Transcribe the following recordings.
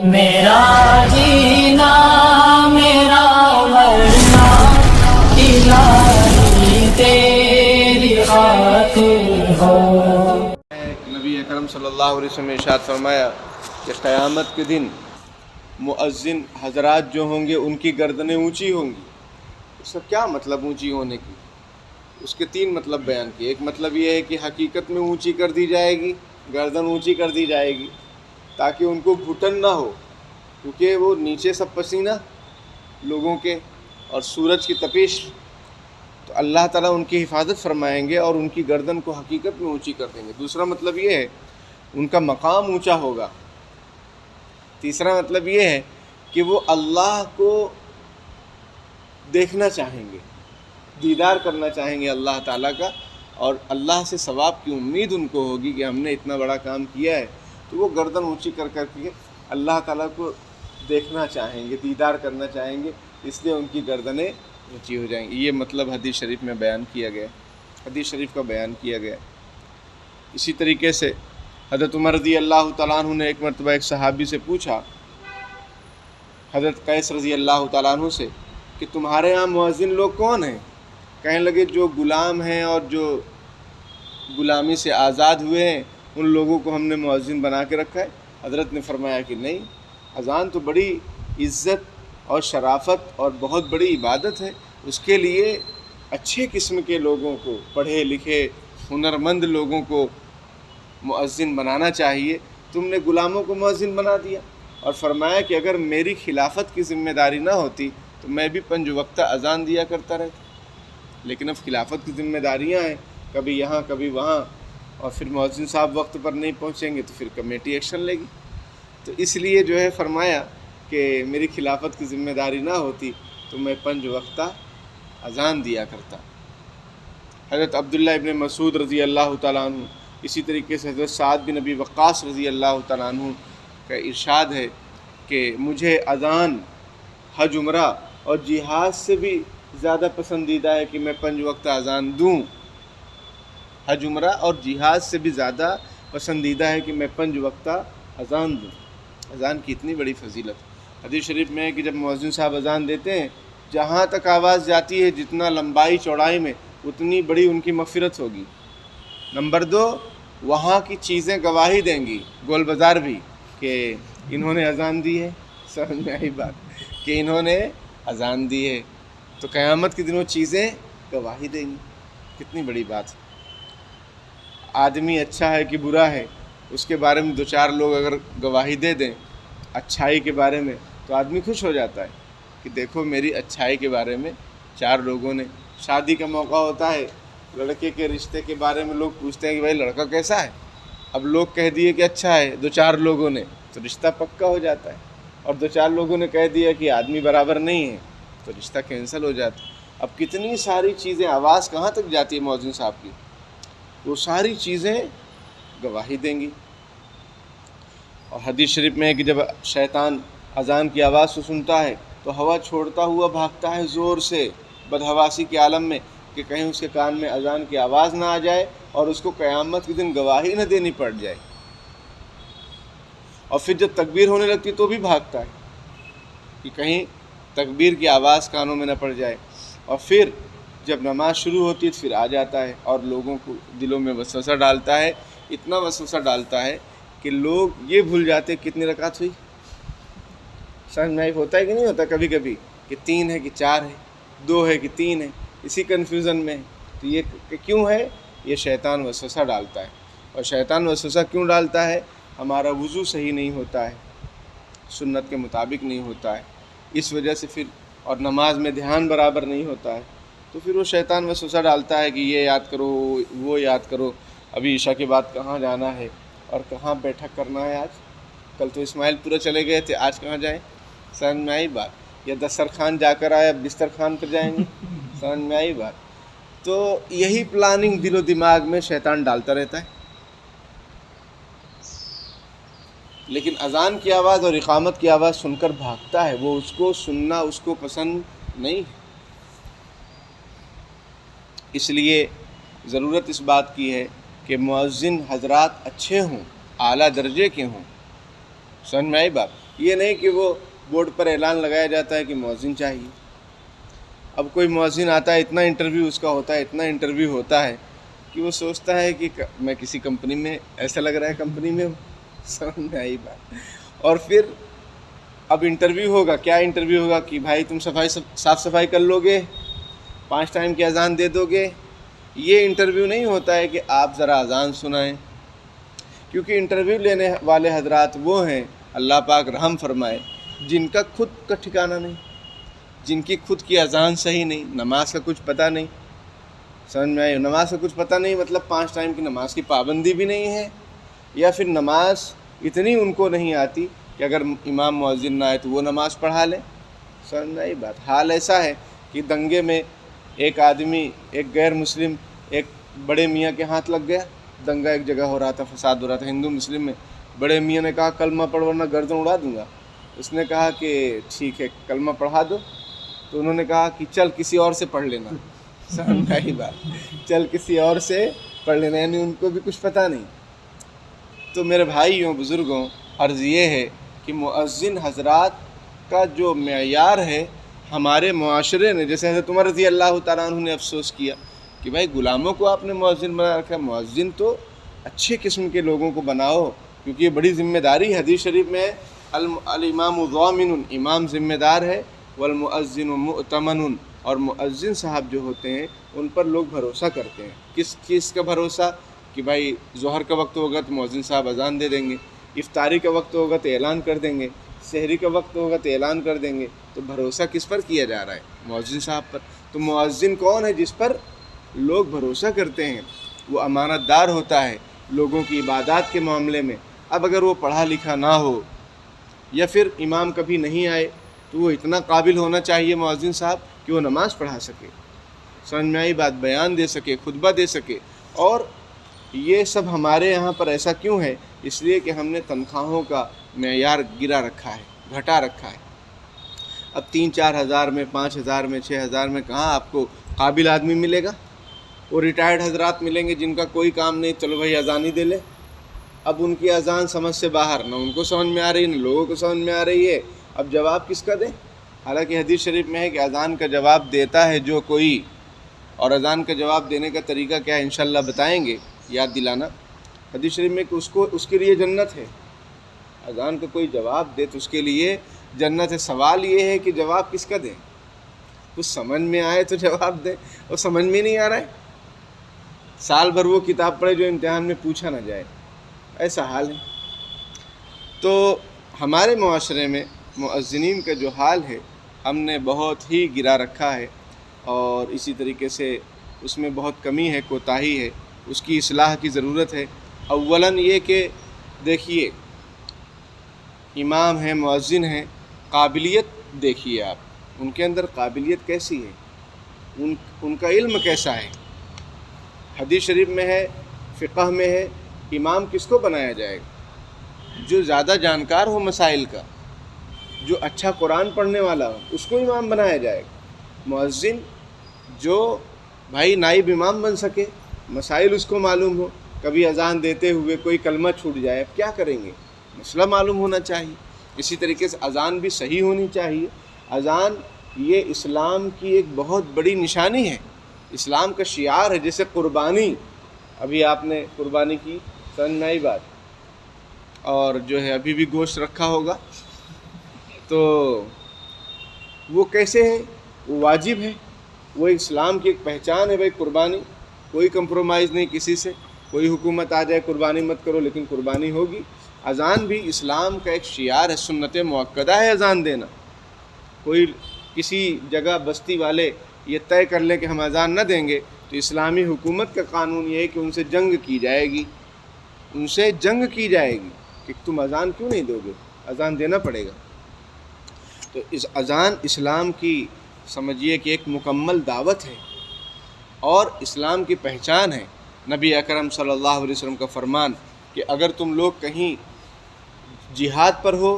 میرا جینا میرا مرنا الہی تیری خاطر ہو۔ نبی اکرم صلی اللہ علیہ وسلم نے ارشاد فرمایا کہ قیامت کے دن مؤذن حضرات جو ہوں گے ان کی گردنیں اونچی ہوں گی۔ اس کا کیا مطلب اونچی ہونے کی؟ اس کے 3 مطلب بیان کیے۔ ایک مطلب یہ ہے کہ حقیقت میں اونچی کر دی جائے گی، گردن اونچی کر دی جائے گی تاکہ ان کو گھٹن نہ ہو، کیونکہ وہ نیچے سب پسینہ لوگوں کے اور سورج کی تپش، تو اللہ تعالیٰ ان کی حفاظت فرمائیں گے اور ان کی گردن کو حقیقت میں اونچی کر دیں گے۔ دوسرا مطلب یہ ہے ان کا مقام اونچا ہوگا۔ تیسرا مطلب یہ ہے کہ وہ اللہ کو دیکھنا چاہیں گے، دیدار کرنا چاہیں گے اللہ تعالیٰ کا، اور اللہ سے ثواب کی امید ان کو ہوگی کہ ہم نے اتنا بڑا کام کیا ہے، تو وہ گردن اونچی کر کے اللہ تعالیٰ کو دیکھنا چاہیں گے، دیدار کرنا چاہیں گے، اس لیے ان کی گردنیں اونچی ہو جائیں گی۔ یہ مطلب حدیث شریف میں بیان کیا گیا، حدیث شریف کا بیان کیا گیا۔ اسی طریقے سے حضرت عمر رضی اللہ تعالیٰ عنہ نے ایک مرتبہ ایک صحابی سے پوچھا، حضرت قیس رضی اللہ تعالیٰ عنہ سے، کہ تمہارے یہاں مؤذن لوگ کون ہیں؟ کہنے لگے جو غلام ہیں اور جو غلامی سے آزاد ہوئے ہیں ان لوگوں کو ہم نے مؤذن بنا کے رکھا ہے۔ حضرت نے فرمایا کہ نہیں، اذان تو بڑی عزت اور شرافت اور بہت بڑی عبادت ہے، اس کے لیے اچھے قسم کے لوگوں کو، پڑھے لکھے ہنرمند لوگوں کو مؤذن بنانا چاہیے، تم نے غلاموں کو مؤذن بنا دیا۔ اور فرمایا کہ اگر میری خلافت کی ذمہ داری نہ ہوتی تو میں بھی 5 وقتہ اذان دیا کرتا رہتا، لیکن اب خلافت کی ذمہ داریاں ہیں، کبھی یہاں کبھی وہاں، اور پھر مؤذن صاحب وقت پر نہیں پہنچیں گے تو پھر کمیٹی ایکشن لے گی، تو اس لیے جو ہے فرمایا کہ میری خلافت کی ذمہ داری نہ ہوتی تو میں 5 وقتہ اذان دیا کرتا۔ حضرت عبداللہ ابن مسعود رضی اللہ تعالیٰ عنہ، اسی طریقے سے حضرت سعد بن ابی وقاص رضی اللہ تعالیٰ عنہ کا ارشاد ہے کہ مجھے اذان حج عمرہ اور جہاد سے بھی زیادہ پسندیدہ ہے کہ میں 5 وقت اذان دوں۔ حج عمرہ اور جہاد سے بھی زیادہ پسندیدہ ہے کہ میں 5 وقت اذان دوں۔ اذان کی اتنی بڑی فضیلت حدیث شریف میں ہے کہ جب مؤذن صاحب اذان دیتے ہیں، جہاں تک آواز جاتی ہے، جتنا لمبائی چوڑائی میں، اتنی بڑی ان کی مغفرت ہوگی۔ نمبر 2، وہاں کی چیزیں گواہی دیں گی، گول بازار بھی، کہ انہوں نے اذان دی ہے، سمجھ میں آئی بات، کہ انہوں نے اذان دی ہے، تو قیامت کے دن وہ چیزیں گواہی دیں گی۔ کتنی بڑی بات ہے۔ آدمی اچھا ہے کہ برا ہے، اس کے بارے میں 2-4 لوگ اگر گواہی دے دیں اچھائی کے بارے میں، تو آدمی خوش ہو جاتا ہے کہ دیکھو میری اچھائی کے بارے میں 4 لوگوں نے۔ شادی کا موقع ہوتا ہے، لڑکے کے رشتے کے بارے میں لوگ پوچھتے ہیں کہ بھائی لڑکا کیسا ہے، اب لوگ کہہ دیے کہ اچھا ہے 2-4 لوگوں نے، تو رشتہ پکا ہو جاتا ہے، اور 2-4 لوگوں نے کہہ دیا کہ آدمی برابر نہیں ہے، تو رشتہ کینسل ہو جاتا ہے۔ اب کتنی ساری چیزیں، آواز کہاں تک جاتی ہے مؤذن صاحب کی، وہ ساری چیزیں گواہی دیں گی۔ اور حدیث شریف میں ہے کہ جب شیطان اذان کی آواز کو سنتا ہے تو ہوا چھوڑتا ہوا بھاگتا ہے زور سے بدحواسی کے عالم میں، کہ کہیں اس کے کان میں اذان کی آواز نہ آ جائے اور اس کو قیامت کے دن گواہی نہ دینی پڑ جائے۔ اور پھر جب تکبیر ہونے لگتی تو بھی بھاگتا ہے کہ کہیں تکبیر کی آواز کانوں میں نہ پڑ جائے۔ اور پھر جب نماز شروع ہوتی ہے تو پھر آ جاتا ہے اور لوگوں کو دلوں میں وسوسہ ڈالتا ہے، اتنا وسوسہ ڈالتا ہے کہ لوگ یہ بھول جاتے کتنی رکعت ہوئی۔ سمجھ میں ہوتا ہے کہ نہیں ہوتا کبھی کبھی، کہ 3 ہے کہ 4 ہے، 2 ہے کہ 3 ہے، اسی کنفیوژن میں ہے۔ تو یہ کیوں ہے؟ یہ شیطان وسوسہ ڈالتا ہے۔ اور شیطان وسوسہ کیوں ڈالتا ہے؟ ہمارا وضو صحیح نہیں ہوتا ہے، سنت کے مطابق نہیں ہوتا ہے، اس وجہ سے پھر، اور نماز میں دھیان برابر نہیں ہوتا ہے، تو پھر وہ شیطان وسوسہ ڈالتا ہے کہ یہ یاد کرو، وہ یاد کرو، ابھی عشاء کے بعد کہاں جانا ہے اور کہاں بیٹھک کرنا ہے، آج کل تو اسماعیل پورہ چلے گئے تھے، آج کہاں جائیں؟ سمجھ میں آئی بات؟ یا دسترخوان جا کر آئے، اب بسترخوان پر جائیں گے، سمجھ میں آئی بات؟ تو یہی پلاننگ دل و دماغ میں شیطان ڈالتا رہتا ہے۔ لیکن اذان کی آواز اور اقامت کی آواز سن کر بھاگتا ہے، وہ اس کو سننا اس کو پسند نہیں ہے۔ اس لیے ضرورت اس بات کی ہے کہ مؤذن حضرات اچھے ہوں، اعلیٰ درجے کے ہوں، سمجھ میں آئی بات؟ یہ نہیں کہ وہ بورڈ پر اعلان لگایا جاتا ہے کہ مؤذن چاہیے. اب کوئی مؤذن آتا ہے، اتنا انٹرویو اس کا ہوتا ہے، اتنا انٹرویو ہوتا ہے کہ وہ سوچتا ہے کہ میں کسی کمپنی میں، ایسا لگ رہا ہے کمپنی میں ہوں. سمجھ میں آئی بات. اور پھر اب انٹرویو ہوگا، کیا انٹرویو ہوگا کہ بھائی تم صاف صفائی کر لو گے، 5 ٹائم کی اذان دے دو گے. یہ انٹرویو نہیں ہوتا ہے کہ آپ ذرا اذان سنائیں، کیونکہ انٹرویو لینے والے حضرات وہ ہیں، اللہ پاک رحم فرمائے، جن کا خود کا ٹھکانہ نہیں، جن کی خود کی اذان صحیح نہیں، نماز کا کچھ پتہ نہیں. سمجھ میں آئی؟ نماز کا کچھ پتہ نہیں مطلب 5 ٹائم کی نماز کی پابندی بھی نہیں ہے، یا پھر نماز اتنی ان کو نہیں آتی کہ اگر امام مؤذن نہ آئے تو وہ نماز پڑھا لیں. سمجھ میں آئی بات؟ حال ایسا ہے کہ دنگے میں ایک آدمی، ایک غیر مسلم، ایک بڑے میاں کے ہاتھ لگ گیا. دنگا ایک جگہ ہو رہا تھا، فساد ہو رہا تھا ہندو مسلم میں. بڑے میاں نے کہا کلمہ پڑھ ورنہ گردن اڑا دوں گا. اس نے کہا کہ ٹھیک ہے کلمہ پڑھا دو. تو انہوں نے کہا کہ چل کسی اور سے پڑھ لینا. سمجھ میں آئی بات؟ چل کسی اور سے پڑھ لینا، یعنی ان کو بھی کچھ پتہ نہیں. تو میرے بھائیوں، بزرگوں، عرض یہ ہے کہ مؤذن حضرات کا جو معیار ہے ہمارے معاشرے نے، جیسے حضرت عمر رضی اللہ تعالیٰ عنہ نے افسوس کیا کہ بھائی غلاموں کو آپ نے مؤذن بنا رکھا ہے. مؤذن تو اچھے قسم کے لوگوں کو بناؤ، کیونکہ یہ بڑی ذمہ داری. حدیث شریف میں الامام ضامن، امام ذمہ دار ہے، والمؤذن مؤتمن، اور مؤذن صاحب جو ہوتے ہیں ان پر لوگ بھروسہ کرتے ہیں. کس چیز کا بھروسہ؟ کہ بھائی ظہر کا وقت ہوگا تو مؤذن صاحب اذان دے دیں گے، افطاری کا وقت ہوگا تو اعلان کر دیں گے، سحری کا وقت ہوگا تو اعلان کر دیں گے. تو بھروسہ کس پر کیا جا رہا ہے؟ مؤذن صاحب پر. تو مؤذن کون ہے جس پر لوگ بھروسہ کرتے ہیں؟ وہ امانت دار ہوتا ہے لوگوں کی عبادات کے معاملے میں. اب اگر وہ پڑھا لکھا نہ ہو یا پھر امام کبھی نہیں آئے تو وہ اتنا قابل ہونا چاہیے مؤذن صاحب کہ وہ نماز پڑھا سکے. سمجھ میں آئی بات؟ بیان دے سکے، خطبہ دے سکے. اور یہ سب ہمارے یہاں پر ایسا کیوں ہے؟ اس لیے کہ ہم نے تنخواہوں کا معیار گرا رکھا ہے، گھٹا رکھا ہے. اب 3-4 ہزار میں، 5 ہزار میں، 6 ہزار میں کہاں آپ کو قابل آدمی ملے گا؟ وہ ریٹائرڈ حضرات ملیں گے جن کا کوئی کام نہیں، چلو بھائی اذان ہی دے لے. اب ان کی اذان سمجھ سے باہر، نہ ان کو سمجھ میں آ رہی نہ لوگوں کو سمجھ میں آ رہی ہے. اب جواب کس کا دیں؟ حالانکہ حدیث شریف میں ہے کہ اذان کا جواب دیتا ہے جو کوئی، اور اذان کا جواب دینے کا طریقہ کیا ہے انشاءاللہ بتائیں گے، یاد دلانا. حدیث شریف میں کہ اس کے لیے جنت ہے. اذان کا کوئی جواب دے تو اس کے لیے جنت ہے. سوال یہ ہے کہ جواب کس کا دیں؟ کچھ سمجھ میں آئے تو جواب دیں، اور سمجھ میں نہیں آ رہا ہے. سال بھر وہ کتاب پڑھے جو امتحان میں پوچھا نہ جائے، ایسا حال ہے. تو ہمارے معاشرے میں مؤذنین کا جو حال ہے ہم نے بہت ہی گرا رکھا ہے، اور اسی طریقے سے اس میں بہت کمی ہے، کوتاہی ہے، اس کی اصلاح کی ضرورت ہے. اولاً یہ کہ دیکھیے امام ہیں، مؤذن ہیں، قابلیت دیکھیے آپ، ان کے اندر قابلیت کیسی ہے، ان کا علم کیسا ہے. حدیث شریف میں ہے، فقہ میں ہے، امام کس کو بنایا جائے گا؟ جو زیادہ جانکار ہو مسائل کا، جو اچھا قرآن پڑھنے والا ہو، اس کو امام بنایا جائے گا. مؤذن جو بھائی نائب امام بن سکے، مسائل اس کو معلوم ہو. کبھی اذان دیتے ہوئے کوئی کلمہ چھوٹ جائے، اب کیا کریں گے؟ مسئلہ معلوم ہونا چاہیے. اسی طریقے سے اذان بھی صحیح ہونی چاہیے. اذان یہ اسلام کی ایک بہت بڑی نشانی ہے، اسلام کا شعار ہے. جیسے قربانی، ابھی آپ نے قربانی کی، سمجھ میں آئی بات؟ اور جو ہے ابھی بھی گوشت رکھا ہوگا، تو وہ کیسے ہے؟ وہ واجب ہے، وہ اسلام کی ایک پہچان ہے. بھائی قربانی، کوئی کمپرومائز نہیں کسی سے. کوئی حکومت آ جائے قربانی مت کرو، لیکن قربانی ہوگی. اذان بھی اسلام کا ایک شعار ہے، سنت مؤکدہ ہے اذان دینا. کوئی کسی جگہ بستی والے یہ طے کر لیں کہ ہم اذان نہ دیں گے تو اسلامی حکومت کا قانون یہ ہے کہ ان سے جنگ کی جائے گی، ان سے جنگ کی جائے گی کہ تم اذان کیوں نہیں دو گے، اذان دینا پڑے گا. تو اس اذان اسلام کی سمجھیے کہ ایک مکمل دعوت ہے اور اسلام کی پہچان ہے. نبی اکرم صلی اللہ علیہ وسلم کا فرمان کہ اگر تم لوگ کہیں جہاد پر ہو،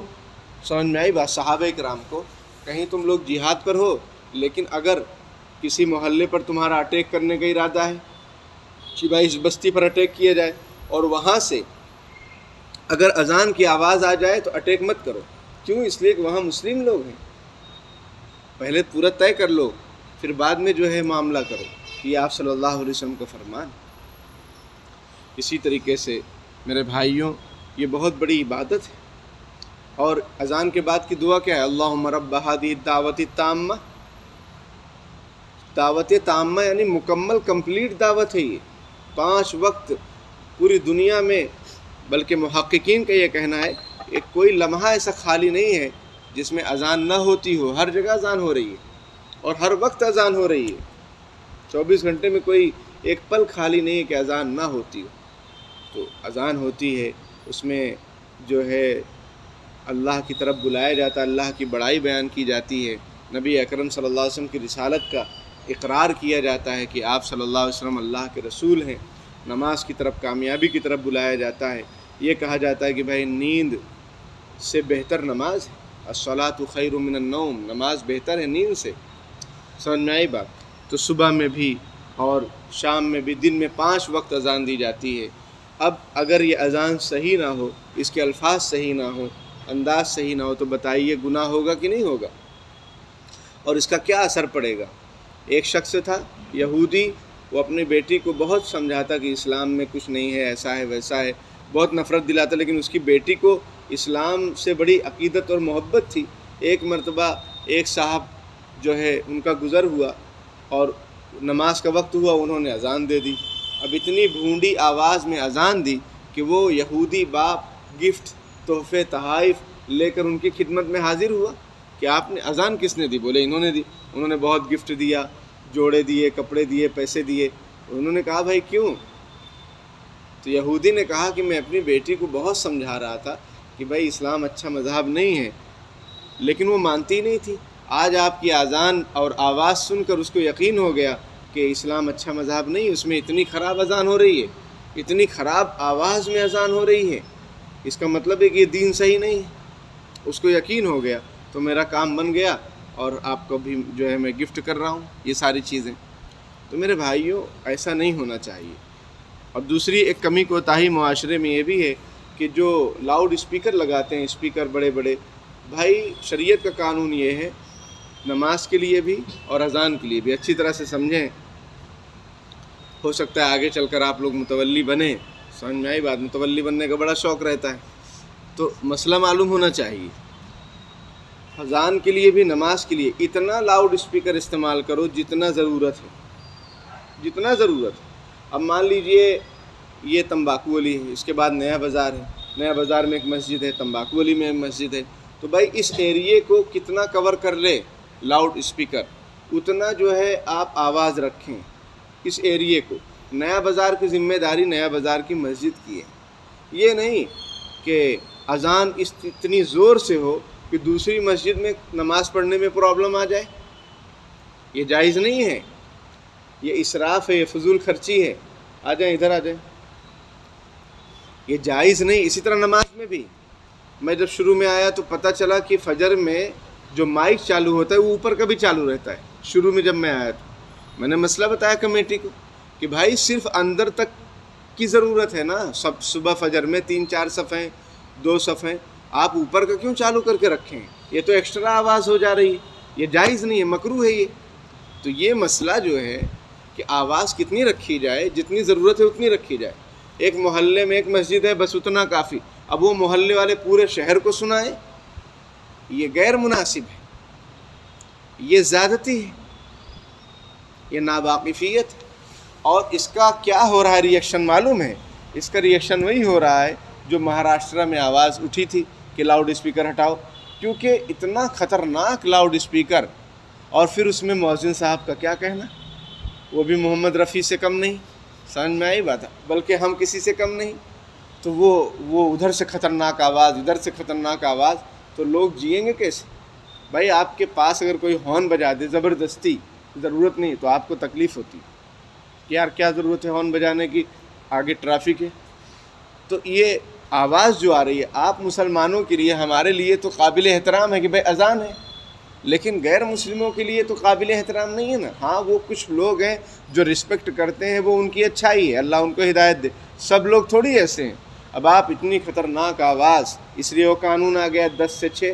سمجھ میں آئی بات؟ صحابہ کرام کو، کہیں تم لوگ جہاد پر ہو لیکن اگر کسی محلے پر تمہارا اٹیک کرنے کا ارادہ ہے کہ بھائی اس بستی پر اٹیک کیا جائے، اور وہاں سے اگر اذان کی آواز آ جائے تو اٹیک مت کرو، کیوں؟ اس لیے کہ وہاں مسلم لوگ ہیں. پہلے پورا طے کر لو، پھر بعد میں جو ہے معاملہ کرو. یہ آپ صلی اللہ علیہ وسلم کا فرمان. اسی طریقے سے میرے بھائیوں، یہ بہت بڑی عبادت ہے. اور اذان کے بعد کی دعا کیا ہے؟ اللہم رب ہذہ الدعوۃ التامہ. دعوت تامہ یعنی مکمل کمپلیٹ دعوت ہے. یہ 5 وقت پوری دنیا میں، بلکہ محققین کا یہ کہنا ہے کہ کوئی لمحہ ایسا خالی نہیں ہے جس میں اذان نہ ہوتی ہو. ہر جگہ اذان ہو رہی ہے اور ہر وقت اذان ہو رہی ہے. 24 گھنٹے میں کوئی ایک پل خالی نہیں ہے کہ اذان نہ ہوتی ہو. تو اذان ہوتی ہے، اس میں جو ہے اللہ کی طرف بلایا جاتا ہے، اللہ کی بڑائی بیان کی جاتی ہے، نبی اکرم صلی اللہ علیہ وسلم کی رسالت کا اقرار کیا جاتا ہے کہ آپ صلی اللہ علیہ وسلم اللہ کے رسول ہیں. نماز کی طرف، کامیابی کی طرف بلایا جاتا ہے. یہ کہا جاتا ہے کہ بھائی نیند سے بہتر نماز ہے. الصلاۃ خیر من النوم، نماز بہتر ہے نیند سے. سمجھ میں آئی بات؟ تو صبح میں بھی اور شام میں بھی، دن میں 5 وقت اذان دی جاتی ہے. اب اگر یہ اذان صحیح نہ ہو، اس کے الفاظ صحیح نہ ہو، انداز صحیح نہ ہو، تو بتائیے گناہ ہوگا کہ نہیں ہوگا؟ اور اس کا کیا اثر پڑے گا؟ ایک شخص تھا یہودی، وہ اپنی بیٹی کو بہت سمجھاتا کہ اسلام میں کچھ نہیں ہے، ایسا ہے ویسا ہے، بہت نفرت دلاتا، لیکن اس کی بیٹی کو اسلام سے بڑی عقیدت اور محبت تھی. ایک مرتبہ ایک صاحب جو ہے ان کا گزر ہوا اور نماز کا وقت ہوا، انہوں نے اذان دے دی. اب اتنی بھونڈی آواز میں اذان دی کہ وہ یہودی باپ گفٹ، تحفے، تحائف لے کر ان کی خدمت میں حاضر ہوا کہ آپ نے اذان کس نے دی؟ بولے انہوں نے دی. انہوں نے بہت گفٹ دیا، جوڑے دیے، کپڑے دیے، پیسے دیے. انہوں نے کہا بھائی کیوں؟ تو یہودی نے کہا کہ میں اپنی بیٹی کو بہت سمجھا رہا تھا کہ بھائی اسلام اچھا مذہب نہیں ہے، لیکن وہ مانتی نہیں تھی. آج آپ کی اذان اور آواز سن کر اس کو یقین ہو گیا کہ اسلام اچھا مذہب نہیں، اس میں اتنی خراب اذان ہو رہی ہے، اتنی خراب آواز میں اذان ہو رہی ہے، اس کا مطلب ہے کہ یہ دین صحیح نہیں ہے. اس کو یقین ہو گیا. تو میرا کام بن گیا اور آپ کو بھی جو ہے میں گفٹ کر رہا ہوں یہ ساری چیزیں. تو میرے بھائیوں، ایسا نہیں ہونا چاہیے. اور دوسری ایک کمی کوتاہی معاشرے میں یہ بھی ہے کہ جو لاؤڈ اسپیکر لگاتے ہیں، اسپیکر بڑے بڑے، بھائی شریعت کا قانون یہ ہے، نماز کے لیے بھی اور اذان کے لیے بھی اچھی طرح سے سمجھیں. ہو سکتا ہے آگے چل کر آپ لوگ متولی بنیں. سمجھ میں آئی بات؟ متولی بننے کا بڑا شوق رہتا ہے. تو مسئلہ معلوم ہونا چاہیے. اذان کے لیے بھی، نماز کے لیے اتنا لاؤڈ اسپیکر استعمال کرو جتنا ضرورت ہے، جتنا ضرورت ہے. اب مان لیجئے یہ تمباکو والی ہے، اس کے بعد نیا بازار ہے، نیا بازار میں ایک مسجد ہے، تمباکو والی میں ایک مسجد ہے. تو بھائی اس ایریے کو کتنا کور کر لے لاؤڈ اسپیکر، اتنا جو ہے آپ آواز رکھیں اس ایریے کو. نیا بازار کی ذمہ داری نیا بازار کی مسجد کی ہے. یہ نہیں کہ اذان اتنی زور سے ہو کہ دوسری مسجد میں نماز پڑھنے میں پرابلم آ جائے. یہ جائز نہیں ہے، یہ اسراف ہے، یہ فضول خرچی ہے. آ جائیں ادھر آ جائیں. یہ جائز نہیں. اسی طرح نماز میں بھی میں جب شروع میں آیا تو پتہ چلا کہ فجر میں جو مائک چالو ہوتا ہے وہ اوپر کا بھی چالو رہتا ہے. شروع میں جب میں آیا تو میں نے مسئلہ بتایا کمیٹی کو کہ بھائی صرف اندر تک کی ضرورت ہے نا. سب صبح فجر میں 3-4 صفیں، 2 صفیں، آپ اوپر کا کیوں چالو کر کے رکھیں؟ یہ تو ایکسٹرا آواز ہو جا رہی ہے، یہ جائز نہیں ہے، مکروہ ہے یہ. تو یہ مسئلہ جو ہے کہ آواز کتنی رکھی جائے، جتنی ضرورت ہے اتنی رکھی جائے. ایک محلے میں ایک مسجد ہے، بس اتنا کافی. اب وہ محلے والے پورے شہر کو سنائیں، یہ غیر مناسب ہے، یہ زیادتی ہے، یہ ناواقفیت ہے. اور اس کا کیا ہو رہا ہے ریئیکشن معلوم ہے؟ اس کا ریئیکشن وہی ہو رہا ہے جو مہاراشٹر میں آواز اٹھی تھی کہ لاؤڈ اسپیکر ہٹاؤ. کیونکہ اتنا خطرناک لاؤڈ اسپیکر، اور پھر اس میں مؤذن صاحب کا کیا کہنا، وہ بھی محمد رفیع سے کم نہیں. سمجھ میں آئی بات ہے؟ بلکہ ہم کسی سے کم نہیں. تو وہ ادھر سے خطرناک آواز، ادھر سے خطرناک آواز، تو لوگ جئیں گے کیسے؟ بھائی آپ کے پاس اگر کوئی ہارن بجا دے زبردستی، ضرورت نہیں تو آپ کو تکلیف ہوتی کہ یار کیا ضرورت ہے ہارن بجانے کی، آگے ٹریفک ہے. تو یہ آواز جو آ رہی ہے آپ مسلمانوں کے لیے، ہمارے لیے تو قابل احترام ہے کہ بھائی اذان ہے، لیکن غیر مسلموں کے لیے تو قابل احترام نہیں ہے نا. ہاں وہ کچھ لوگ ہیں جو رسپیکٹ کرتے ہیں، وہ ان کی اچھائی ہے، اللہ ان کو ہدایت دے. سب لوگ تھوڑی ایسے ہیں. اب آپ اتنی خطرناک آواز، اس لیے وہ قانون آ گیا 10 سے 6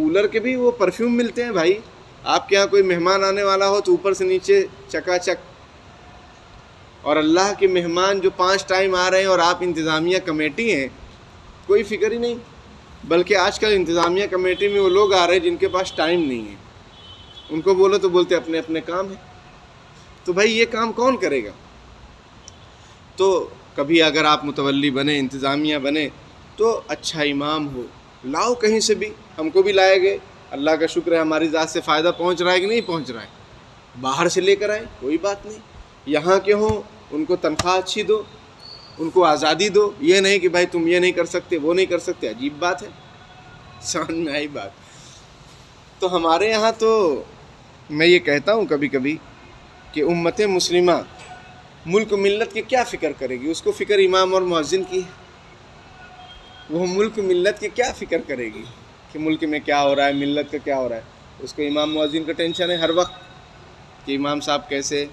کولر کے بھی وہ پرفیوم ملتے ہیں بھائی. آپ کے یہاں کوئی مہمان آنے والا ہو تو اوپر سے نیچے چکا چک. اور اللہ کے مہمان جو 5 ٹائم آ رہے ہیں اور آپ انتظامیہ کمیٹی ہیں, کوئی فکر ہی نہیں. بلکہ آج کل انتظامیہ کمیٹی میں وہ لوگ آ رہے ہیں جن کے پاس ٹائم نہیں ہے. ان کو بولو تو بولتے اپنے اپنے کام ہیں. تو بھائی یہ کام کون کرے گا؟ تو کبھی اگر آپ متولی بنے, انتظامیہ بنے, تو اچھا امام ہو, لاؤ کہیں سے بھی. ہم کو بھی لائے گئے, اللہ کا شکر ہے ہماری ذات سے فائدہ پہنچ رہا ہے کہ نہیں پہنچ رہا ہے. باہر سے لے کر آئیں, کوئی بات نہیں. یہاں کے ہوں ان کو تنخواہ اچھی دو, ان کو آزادی دو. یہ نہیں کہ بھائی تم یہ نہیں کر سکتے, وہ نہیں کر سکتے. عجیب بات ہے, سمجھ میں آئی بات. تو ہمارے یہاں تو میں یہ کہتا ہوں کبھی کبھی کہ امت مسلمہ ملک و ملت کی کیا فکر کرے گی؟ اس کو فکر امام اور مؤذن کی ہے. وہ ملک ملت کی کیا فکر کرے گی کہ ملک میں کیا ہو رہا ہے, ملت کا کیا ہو رہا ہے؟ اس کو امام مؤذن کا ٹینشن ہے ہر وقت کہ امام صاحب کیسے,